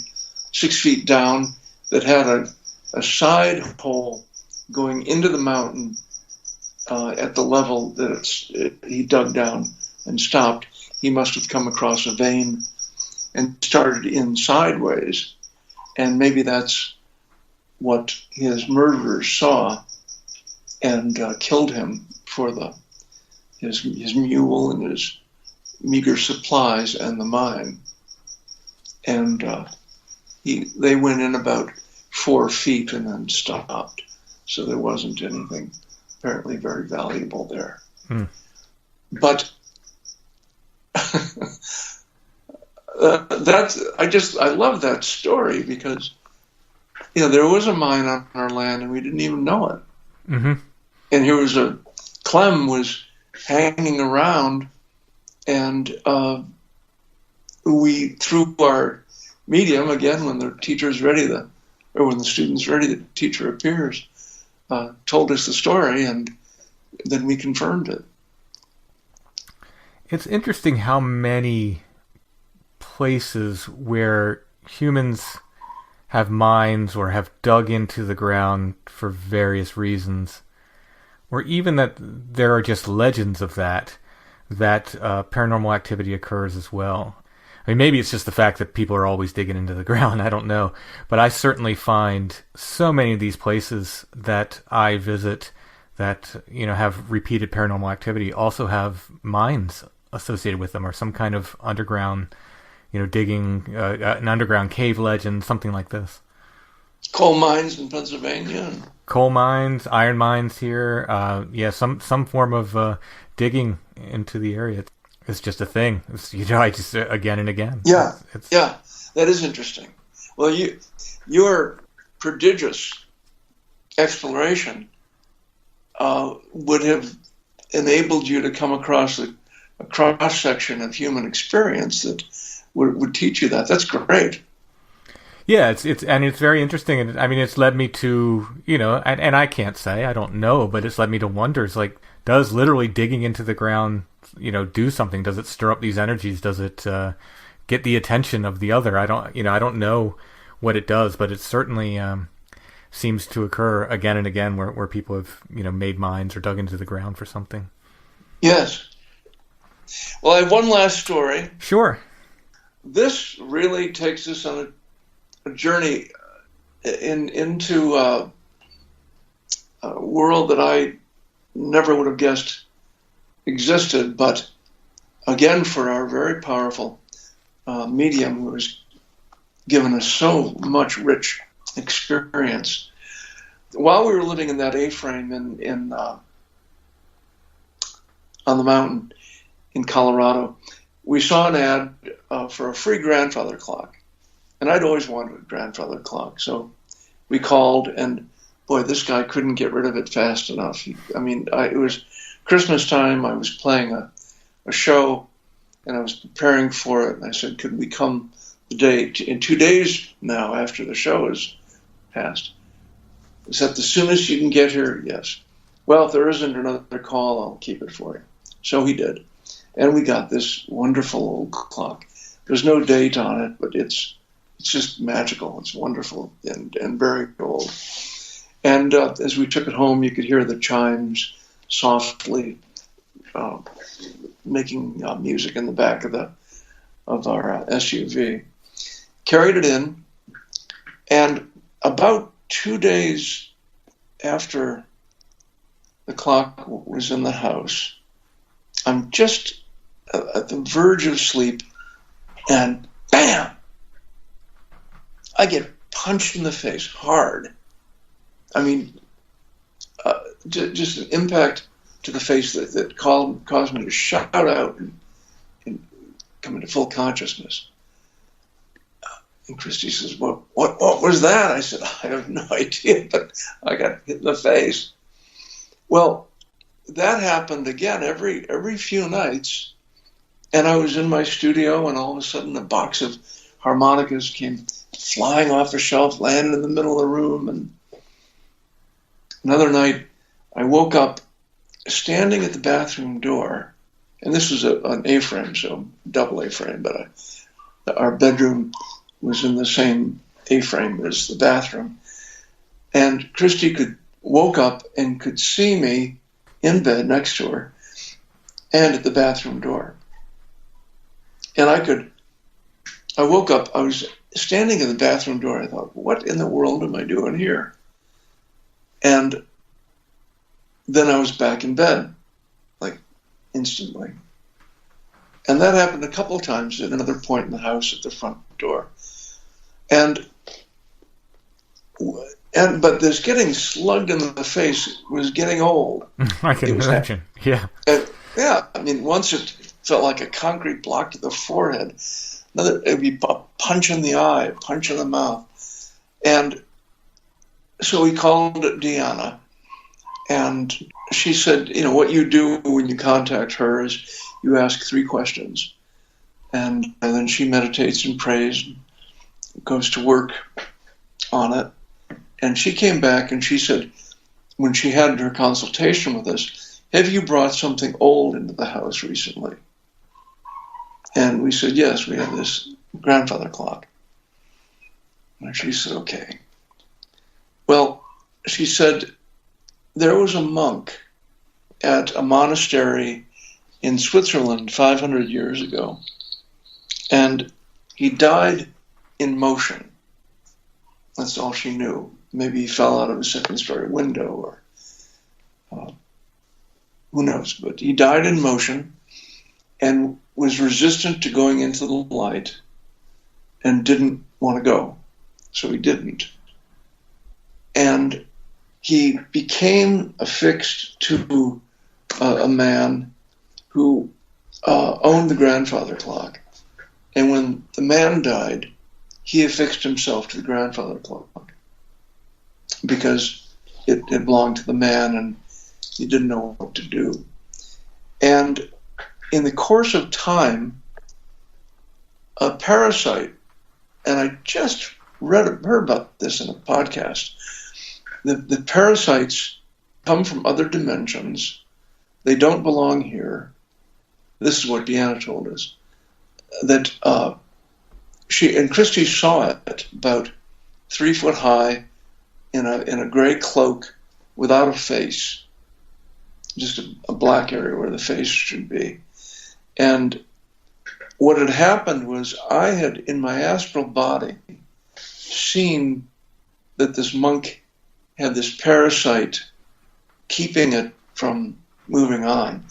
6 feet down that had a side hole going into the mountain at the level that he dug down and stopped. He must have come across a vein and started in sideways. And maybe that's what his murderers saw and killed him for his mule and his meager supplies and the mine. And they went in about 4 feet and then stopped. So there wasn't anything apparently very valuable there. But I love that story because, there was a mine on our land and we didn't even know it. Mm-hmm. And here was Clem was hanging around, and we, through our medium, again, when the teacher's ready, or when the student's ready, the teacher appears, told us the story, and then we confirmed it. It's interesting how many places where humans have mines or have dug into the ground for various reasons, or even that there are just legends of that paranormal activity occurs as well. I mean, maybe it's just the fact that people are always digging into the ground. I don't know. But I certainly find so many of these places that I visit that, have repeated paranormal activity also have mines associated with them, or some kind of underground, digging, an underground cave legend, something like this. Coal mines in Pennsylvania. Coal mines, iron mines here. Some form of digging into the area. It's just a thing. I just again and again. Yeah, that is interesting. Well, your prodigious exploration would have enabled you to come across a cross section of human experience that would teach you that. That's great. Yeah, it's very interesting, and I mean, it's led me to and I can't say, I don't know, but it's led me to wonder. It's like, does literally digging into the ground do something? Does it stir up these energies? Does it get the attention of the other? I don't know what it does, but it certainly seems to occur again and again where people have made mines or dug into the ground for something. Yes. Well, I have one last story. Sure. This really takes us on a journey into a world that I never would have guessed existed, but again, for our very powerful medium who has given us so much rich experience. While we were living in that A-frame on the mountain in Colorado, we saw an ad for a free grandfather clock. And I'd always wanted a grandfather clock. So we called, and boy, this guy couldn't get rid of it fast enough. It was Christmas time. I was playing a show, and I was preparing for it. And I said, could we come the day, in 2 days now after the show is passed? Is that the soonest you can get here? Yes. Well, if there isn't another call, I'll keep it for you. So he did. And we got this wonderful old clock. There's no date on it, but it's just magical. It's wonderful and very old. And as we took it home, you could hear the chimes softly making music in the back of our SUV. Carried it in, and about 2 days after the clock was in the house, I'm just at the verge of sleep, and bam! I get punched in the face hard. Just an impact to the face that caused me to shout out and come into full consciousness. And Christy says, what was that? I said, I have no idea, but I got hit in the face. Well, that happened again every few nights. And I was in my studio, and all of a sudden a box of harmonicas came flying off the shelf, landed in the middle of the room. And another night, I woke up standing at the bathroom door, and this was an A-frame, so double A-frame, but our bedroom was in the same A-frame as the bathroom. And Christy woke up and could see me in bed next to her and at the bathroom door. And I woke up, I was standing in the bathroom door. I thought, what in the world am I doing here? And then I was back in bed, like instantly. And that happened a couple of times at another point in the house at the front door. But this getting slugged in the face was getting old. I can imagine. Yeah. Once it felt like a concrete block to the forehead. Another, it'd be a punch in the eye, a punch in the mouth. And so we called Deanna, and she said, what you do when you contact her is you ask 3 questions. And then she meditates and prays, and goes to work on it. And she came back and she said, when she had her consultation with us, have you brought something old into the house recently? And we said, yes, we have this grandfather clock. And she said, okay. Well, she said, there was a monk at a monastery in Switzerland 500 years ago, and he died in motion. That's all she knew. Maybe he fell out of a second-story window, or who knows. But he died in motion and was resistant to going into the light and didn't want to go. So he didn't. And he became affixed to a man who owned the grandfather clock. And when the man died, he affixed himself to the grandfather clock because it belonged to the man and he didn't know what to do. And in the course of time, a parasite, and I just heard about this in a podcast, the parasites come from other dimensions. They don't belong here. This is what Deanna told us. That she and Christy saw it about 3 foot high in a gray cloak without a face, just a black area where the face should be. And what had happened was I had, in my astral body, seen that this monk had this parasite keeping it from moving on.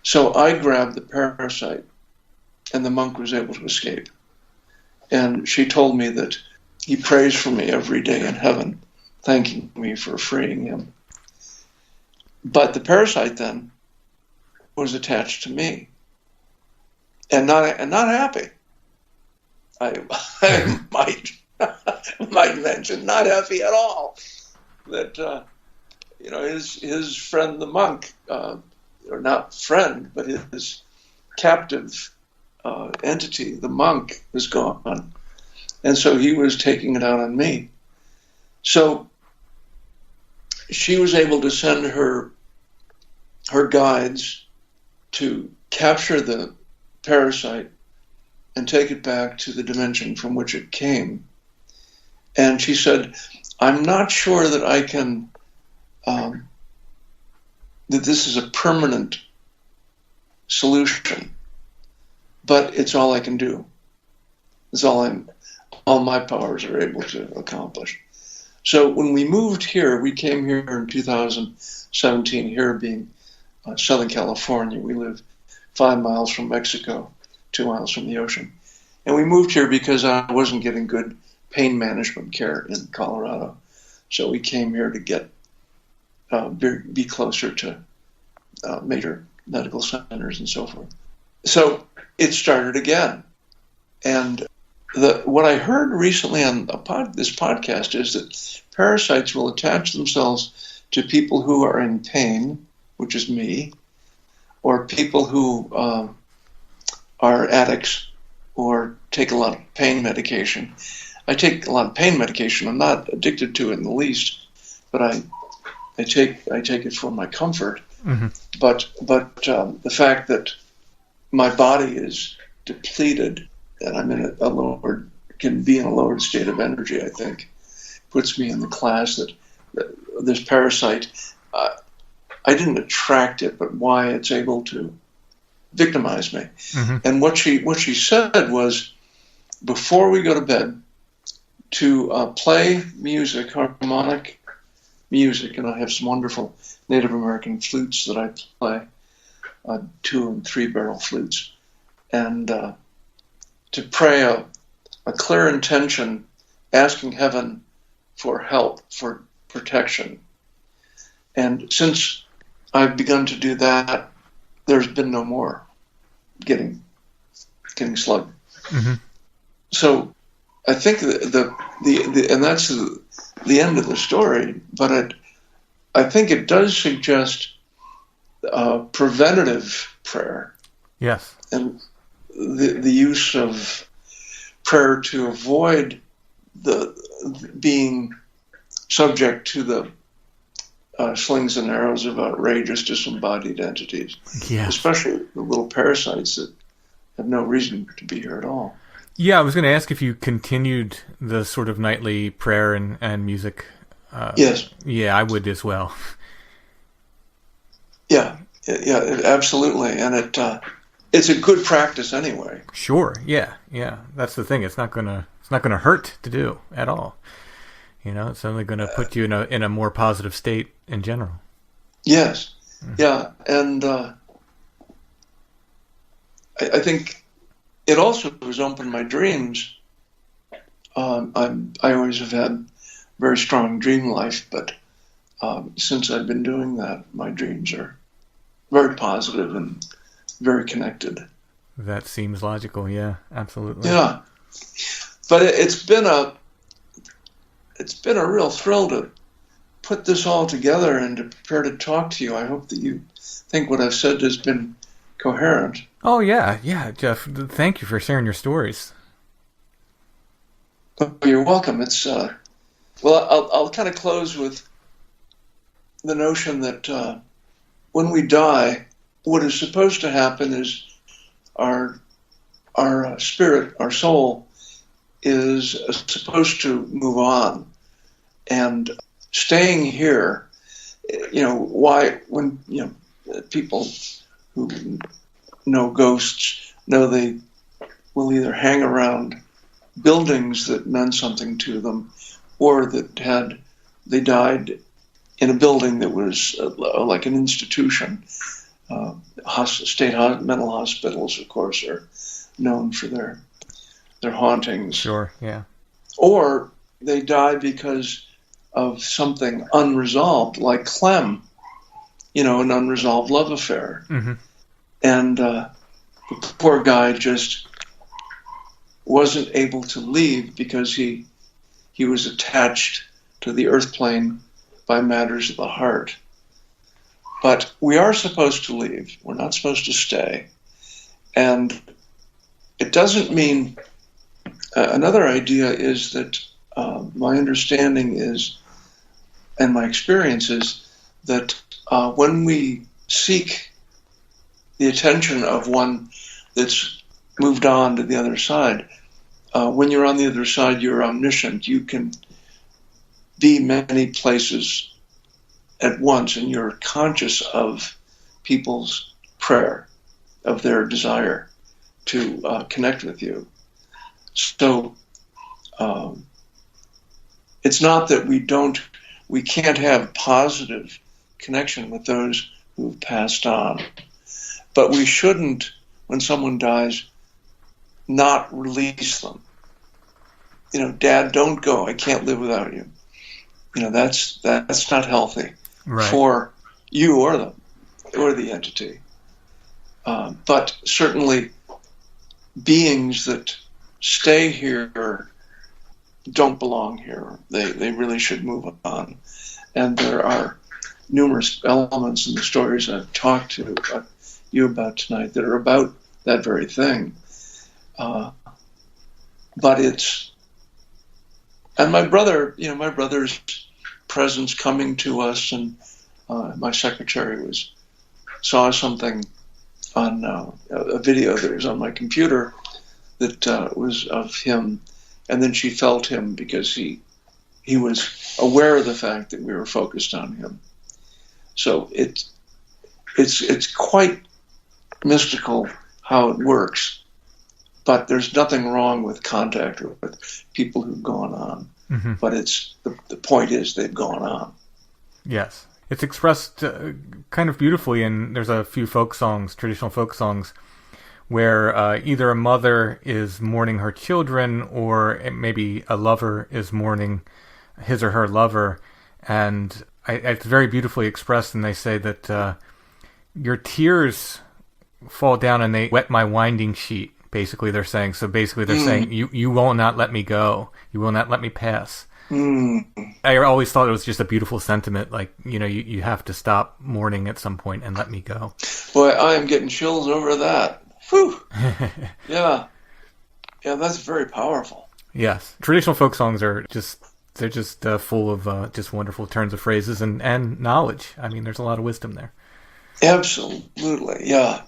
So I grabbed the parasite, and the monk was able to escape. And she told me that he prays for me every day in heaven, thanking me for freeing him. But the parasite then was attached to me, and not happy. I might mention not happy at all. That his friend the monk, or not friend, but his captive entity, the monk, was gone, and so he was taking it out on me. So she was able to send her guides to capture the parasite and take it back to the dimension from which it came. And she said, I'm not sure that I can, that this is a permanent solution, but it's all I can do. It's all my powers are able to accomplish. So when we moved here, we came here in 2017, here being Southern California. We live 5 miles from Mexico, 2 miles from the ocean. And we moved here because I wasn't getting good pain management care in Colorado. So we came here to get be closer to major medical centers and so forth. So it started again. And what I heard recently on this podcast is that parasites will attach themselves to people who are in pain, which is me, or people who are addicts or take a lot of pain medication. I take a lot of pain medication. I'm not addicted to it in the least, but I take it for my comfort. Mm-hmm. But the fact that my body is depleted and I'm in can be in a lowered state of energy, I think, puts me in the class that this parasite, I didn't attract it, but why it's able to victimize me. Mm-hmm. And what she said was, before we go to bed, to play music, harmonic music, and I have some wonderful Native American flutes that I play, 2 and 3 barrel flutes, and to pray a clear intention, asking heaven for help, for protection. And since I've begun to do that, there's been no more getting slugged. Mm-hmm. So I think the and that's the end of the story, but I think it does suggest preventative prayer. Yes. And the use of prayer to avoid being subject to the slings and arrows of outrageous disembodied entities, especially the little parasites that have no reason to be here at all. Yeah, I was going to ask if you continued the sort of nightly prayer and music. Yes. Yeah, I would as well. Yeah, absolutely, and it's a good practice anyway. Sure. Yeah. That's the thing. It's not gonna hurt to do at all. It's only going to put you in a more positive state in general. Yes. Mm-hmm. Yeah, and I think it also has opened my dreams. I always have had very strong dream life, but since I've been doing that, my dreams are very positive and very connected. That seems logical. Yeah, absolutely. Yeah, but it's been a real thrill to put this all together and to prepare to talk to you. I hope that you think what I've said has been coherent. Oh, yeah, Jeff. Thank you for sharing your stories. Oh, you're welcome. It's I'll kind of close with the notion that when we die, what is supposed to happen is our spirit, our soul, is supposed to move on. And staying here, when people who know ghosts know they will either hang around buildings that meant something to them, or that they died in a building that was like an institution. mental hospitals, of course, are known for their hauntings. Sure, yeah. Or they die because of something unresolved, like Clem, an unresolved love affair. Mm-hmm. And the poor guy just wasn't able to leave because he was attached to the earth plane by matters of the heart. But we are supposed to leave. We're not supposed to stay. And it doesn't mean... another idea is that my understanding is, and my experience is, that when we seek the attention of one that's moved on to the other side, when you're on the other side, you're omniscient. You can be many places at once, and you're conscious of people's prayer, of their desire to connect with you. So it's not that we can't have positive connection with those who've passed on, but we shouldn't, when someone dies, not release them. Dad, don't go. I can't live without you. That's not healthy for you or them or the entity. But certainly beings that stay here don't belong here. They really should move on. And there are numerous elements in the stories I've talked to you about tonight that are about that very thing. But it's... And my brother's presence coming to us, and my secretary saw something on a video that was on my computer that was of him, and then she felt him because he was aware of the fact that we were focused on him. So it's quite mystical how it works, but there's nothing wrong with contact with people who've gone on. Mm-hmm. But the point is they've gone on. Yes, it's expressed kind of beautifully, and there's a few traditional folk songs, where either a mother is mourning her children, or maybe a lover is mourning his or her lover, and it's very beautifully expressed. And they say that your tears fall down and they wet my winding sheet. Basically, they're saying. So basically, they're saying you will not let me go. You will not let me pass. I always thought it was just a beautiful sentiment. Like, you have to stop mourning at some point and let me go. Boy, I am getting chills over that. Whew. Yeah, that's very powerful. Yes, traditional folk songs are just full of just wonderful turns of phrases and knowledge. I mean, there's a lot of wisdom there. Absolutely, yeah.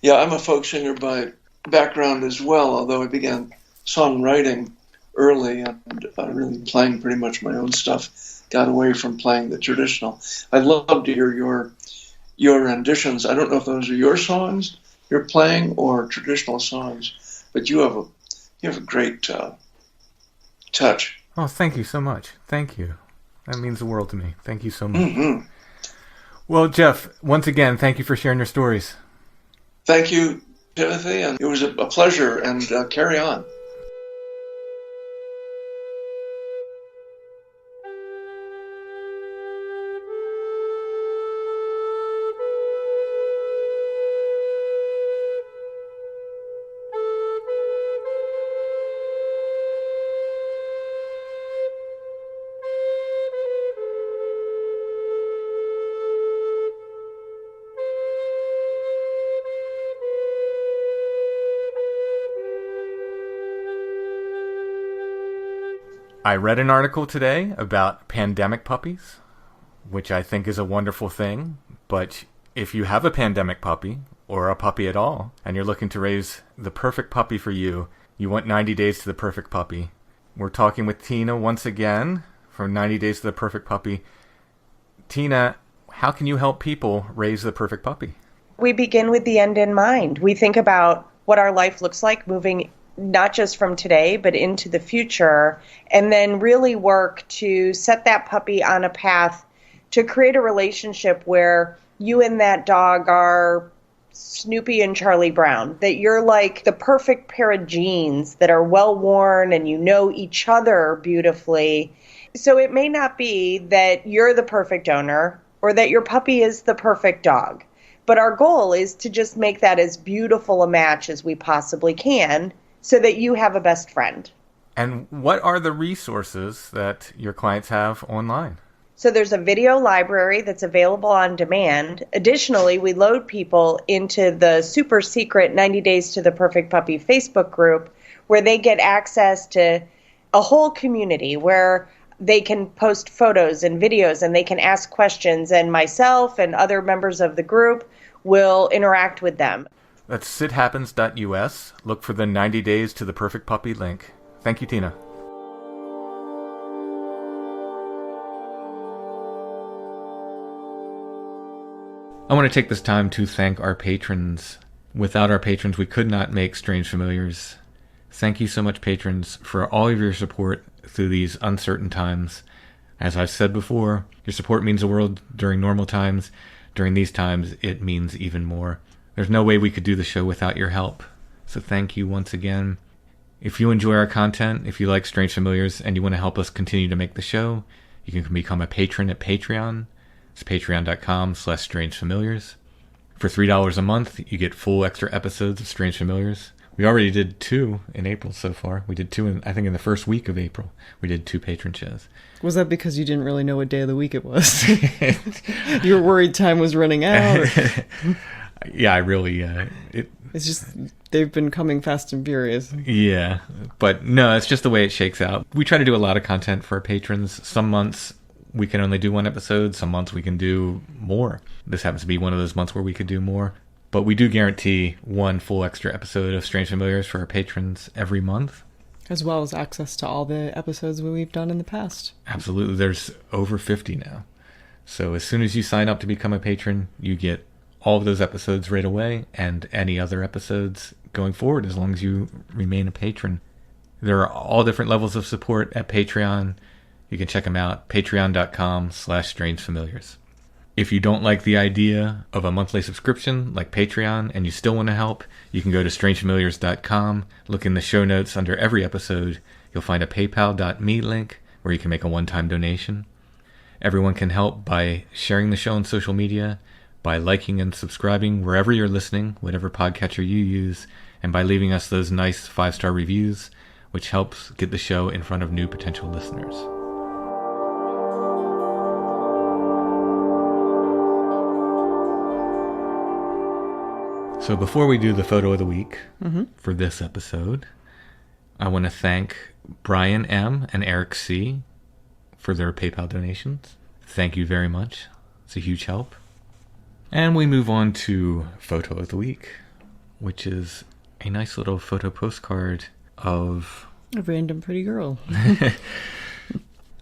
I'm a folk singer by background as well, although I began songwriting early and really playing pretty much my own stuff. Got away from playing the traditional. I'd love to hear your renditions. I don't know if those are your songs you're playing or traditional songs, but you have a great touch. Oh, thank you so much. Thank you. That means the world to me. Thank you so much. Mm-hmm. Well, Jeff, once again, thank you for sharing your stories. Thank you, Timothy, and it was a pleasure, and carry on. I read an article today about pandemic puppies, which I think is a wonderful thing. But if you have a pandemic puppy, or a puppy at all, and you're looking to raise the perfect puppy for you, you want 90 Days to the Perfect Puppy. We're talking with Tina once again from 90 Days to the Perfect Puppy. Tina, how can you help people raise the perfect puppy? We begin with the end in mind. We think about what our life looks like moving not just from today, but into the future, and then really work to set that puppy on a path to create a relationship where you and that dog are Snoopy and Charlie Brown, that you're like the perfect pair of jeans that are well worn and you know each other beautifully. So it may not be that you're the perfect owner or that your puppy is the perfect dog. But our goal is to just make that as beautiful a match as we possibly can so that you have a best friend. And what are the resources that your clients have online? So there's a video library that's available on demand. Additionally, we load people into the super secret 90 Days to the Perfect Puppy Facebook group where they get access to a whole community where they can post photos and videos and they can ask questions, and myself and other members of the group will interact with them. That's sithappens.us. Look for the 90 Days to the Perfect Puppy link. Thank you, Tina. I want to take this time to thank our patrons. Without our patrons, we could not make Strange Familiars. Thank you so much, patrons, for all of your support through these uncertain times. As I've said before, your support means the world during normal times. During these times, it means even more. There's no way we could do the show without your help. So thank you once again. If you enjoy our content, if you like Strange Familiars, and you want to help us continue to make the show, you can become a patron at Patreon. It's patreon.com/strangefamiliars. For $3 a month, you get full extra episodes of Strange Familiars. We already did 2 in April so far. We did 2 in the first week of April. We did 2 patron shows. Was that because you didn't really know what day of the week it was? You were worried time was running out? Yeah, I really... It's just, they've been coming fast and furious. Yeah, but no, it's just the way it shakes out. We try to do a lot of content for our patrons. Some months we can only do 1 episode. Some months we can do more. This happens to be one of those months where we could do more. But we do guarantee 1 full extra episode of Strange Familiars for our patrons every month. As well as access to all the episodes we've done in the past. Absolutely. There's over 50 now. So as soon as you sign up to become a patron, you get all of those episodes right away and any other episodes going forward as long as you remain a patron. There are all different levels of support at Patreon. You can check them out, patreon.com/strangefamiliars. If you don't like the idea of a monthly subscription like Patreon and you still want to help, you can go to strangefamiliars.com. Look in the show notes under every episode. You'll find a paypal.me link where you can make a one-time donation. Everyone can help by sharing the show on social media, by liking and subscribing wherever you're listening, whatever podcatcher you use, and by leaving us those nice 5-star reviews, which helps get the show in front of new potential listeners. So before we do the photo of the week for this episode, I want to thank Brian M. and Eric C. for their PayPal donations. Thank you very much. It's a huge help. And we move on to photo of the week, which is a nice little photo postcard of a random pretty girl.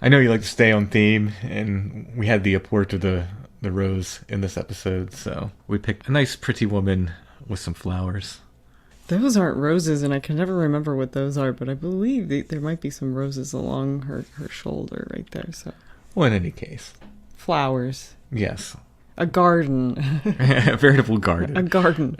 I know you like to stay on theme, and we had the apport of the rose in this episode, so we picked a nice pretty woman with some flowers. Those aren't roses, and I can never remember what those are, but I believe there might be some roses along her shoulder right there. So, well, in any case. Flowers. Yes. A garden. A veritable garden. A garden.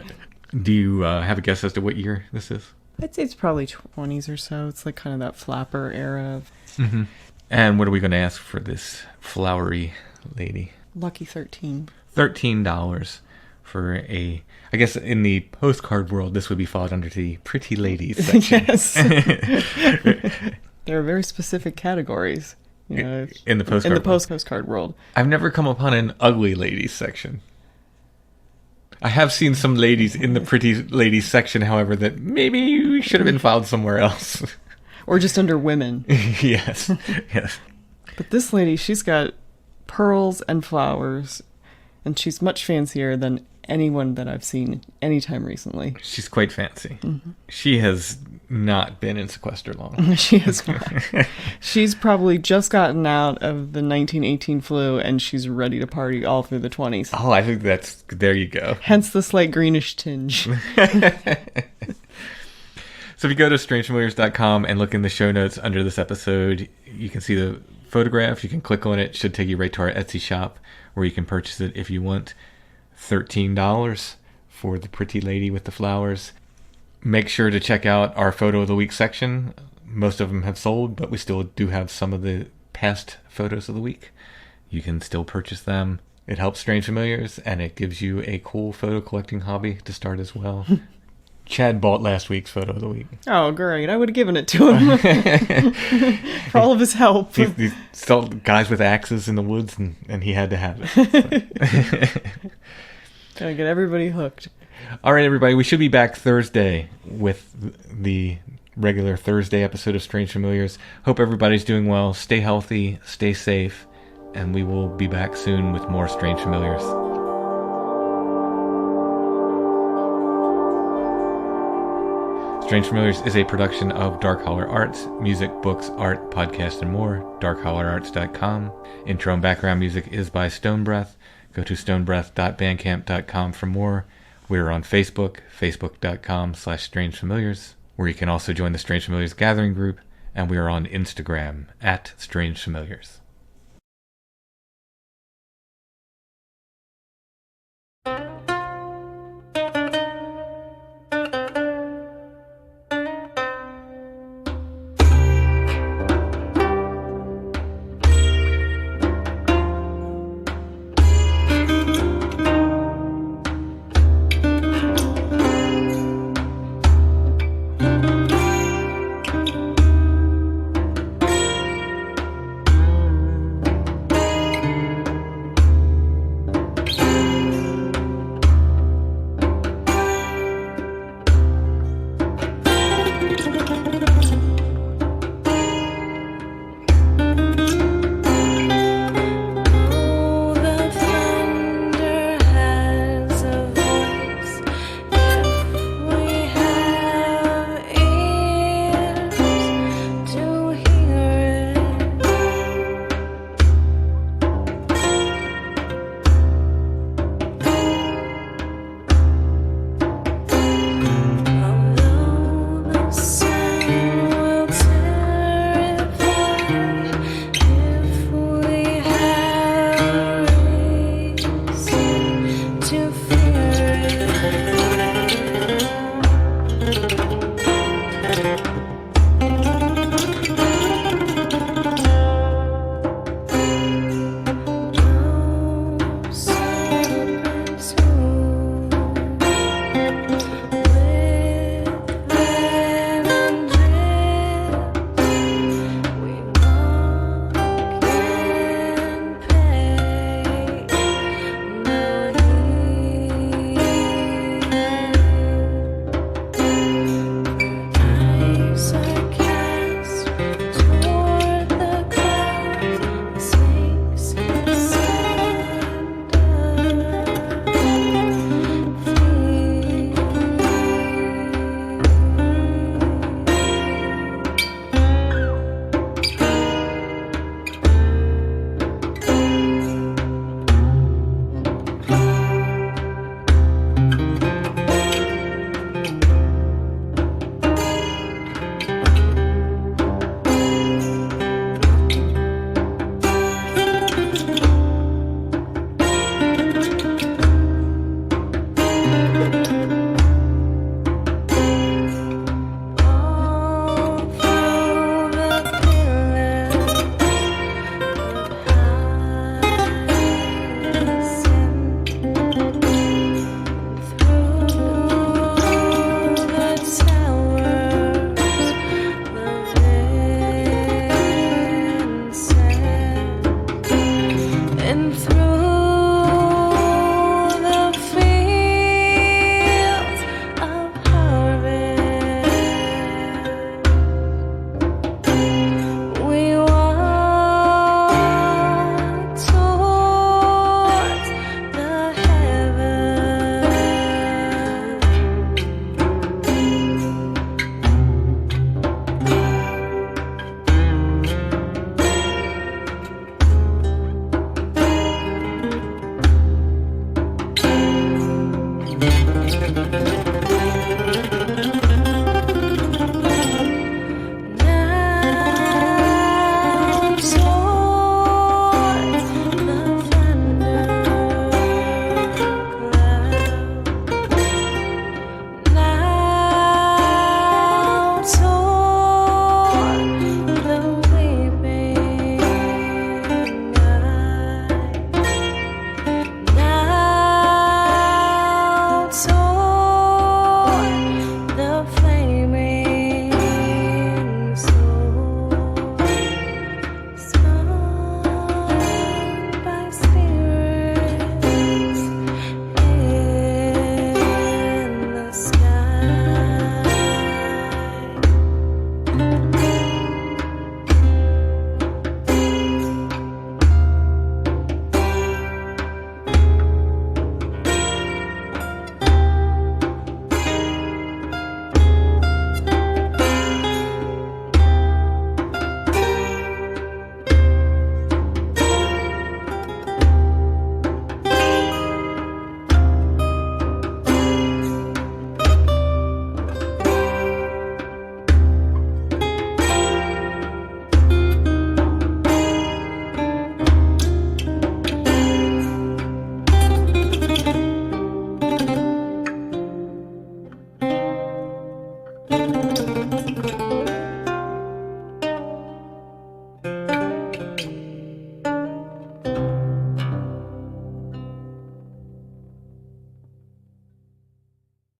Do you have a guess as to what year this is? I'd say it's probably 20s or so. It's like kind of that flapper era. Mm-hmm. And what are we going to ask for this flowery lady? Lucky 13. $13 for a... I guess in the postcard world, this would be followed under the pretty ladies section. Yes. There are very specific categories. You know, in the postcard world. I've never come upon an ugly ladies section. I have seen some ladies in the pretty ladies section, however, that maybe we should have been filed somewhere else. Or just under women. Yes. Yes. But this lady, she's got pearls and flowers, and she's much fancier than anyone that I've seen anytime recently. She's quite fancy. Mm-hmm. She has not been in sequester long. She has not. She's probably just gotten out of the 1918 flu, and she's ready to party all through the 20s. Oh, I think there you go. Hence the slight greenish tinge. So if you go to strangefamiliars.com and look in the show notes under this episode, you can see the photograph. You can click on it. It should take you right to our Etsy shop where you can purchase it if you want. $13 for the pretty lady with the flowers. Make sure to check out our photo of the week section. Most of them have sold, but we still do have some of the past photos of the week. You can still purchase them. It helps Strange Familiars, and it gives you a cool photo collecting hobby to start as well. Chad bought last week's photo of the week. Oh, great. I would have given it to him for all of his help. He saw guys with axes in the woods, and he had to have it. So. Gotta get everybody hooked. All right, everybody. We should be back Thursday with the regular Thursday episode of Strange Familiars. Hope everybody's doing well. Stay healthy, stay safe, and we will be back soon with more Strange Familiars. Strange Familiars is a production of Dark Holler Arts, music, books, art, podcast, and more. darkhollerarts.com. Intro and background music is by Stone Breath. Go to stonebreath.bandcamp.com for more. We're on Facebook, facebook.com/strangefamiliars, where you can also join the Strange Familiars Gathering group, and we are on Instagram @strangefamiliars.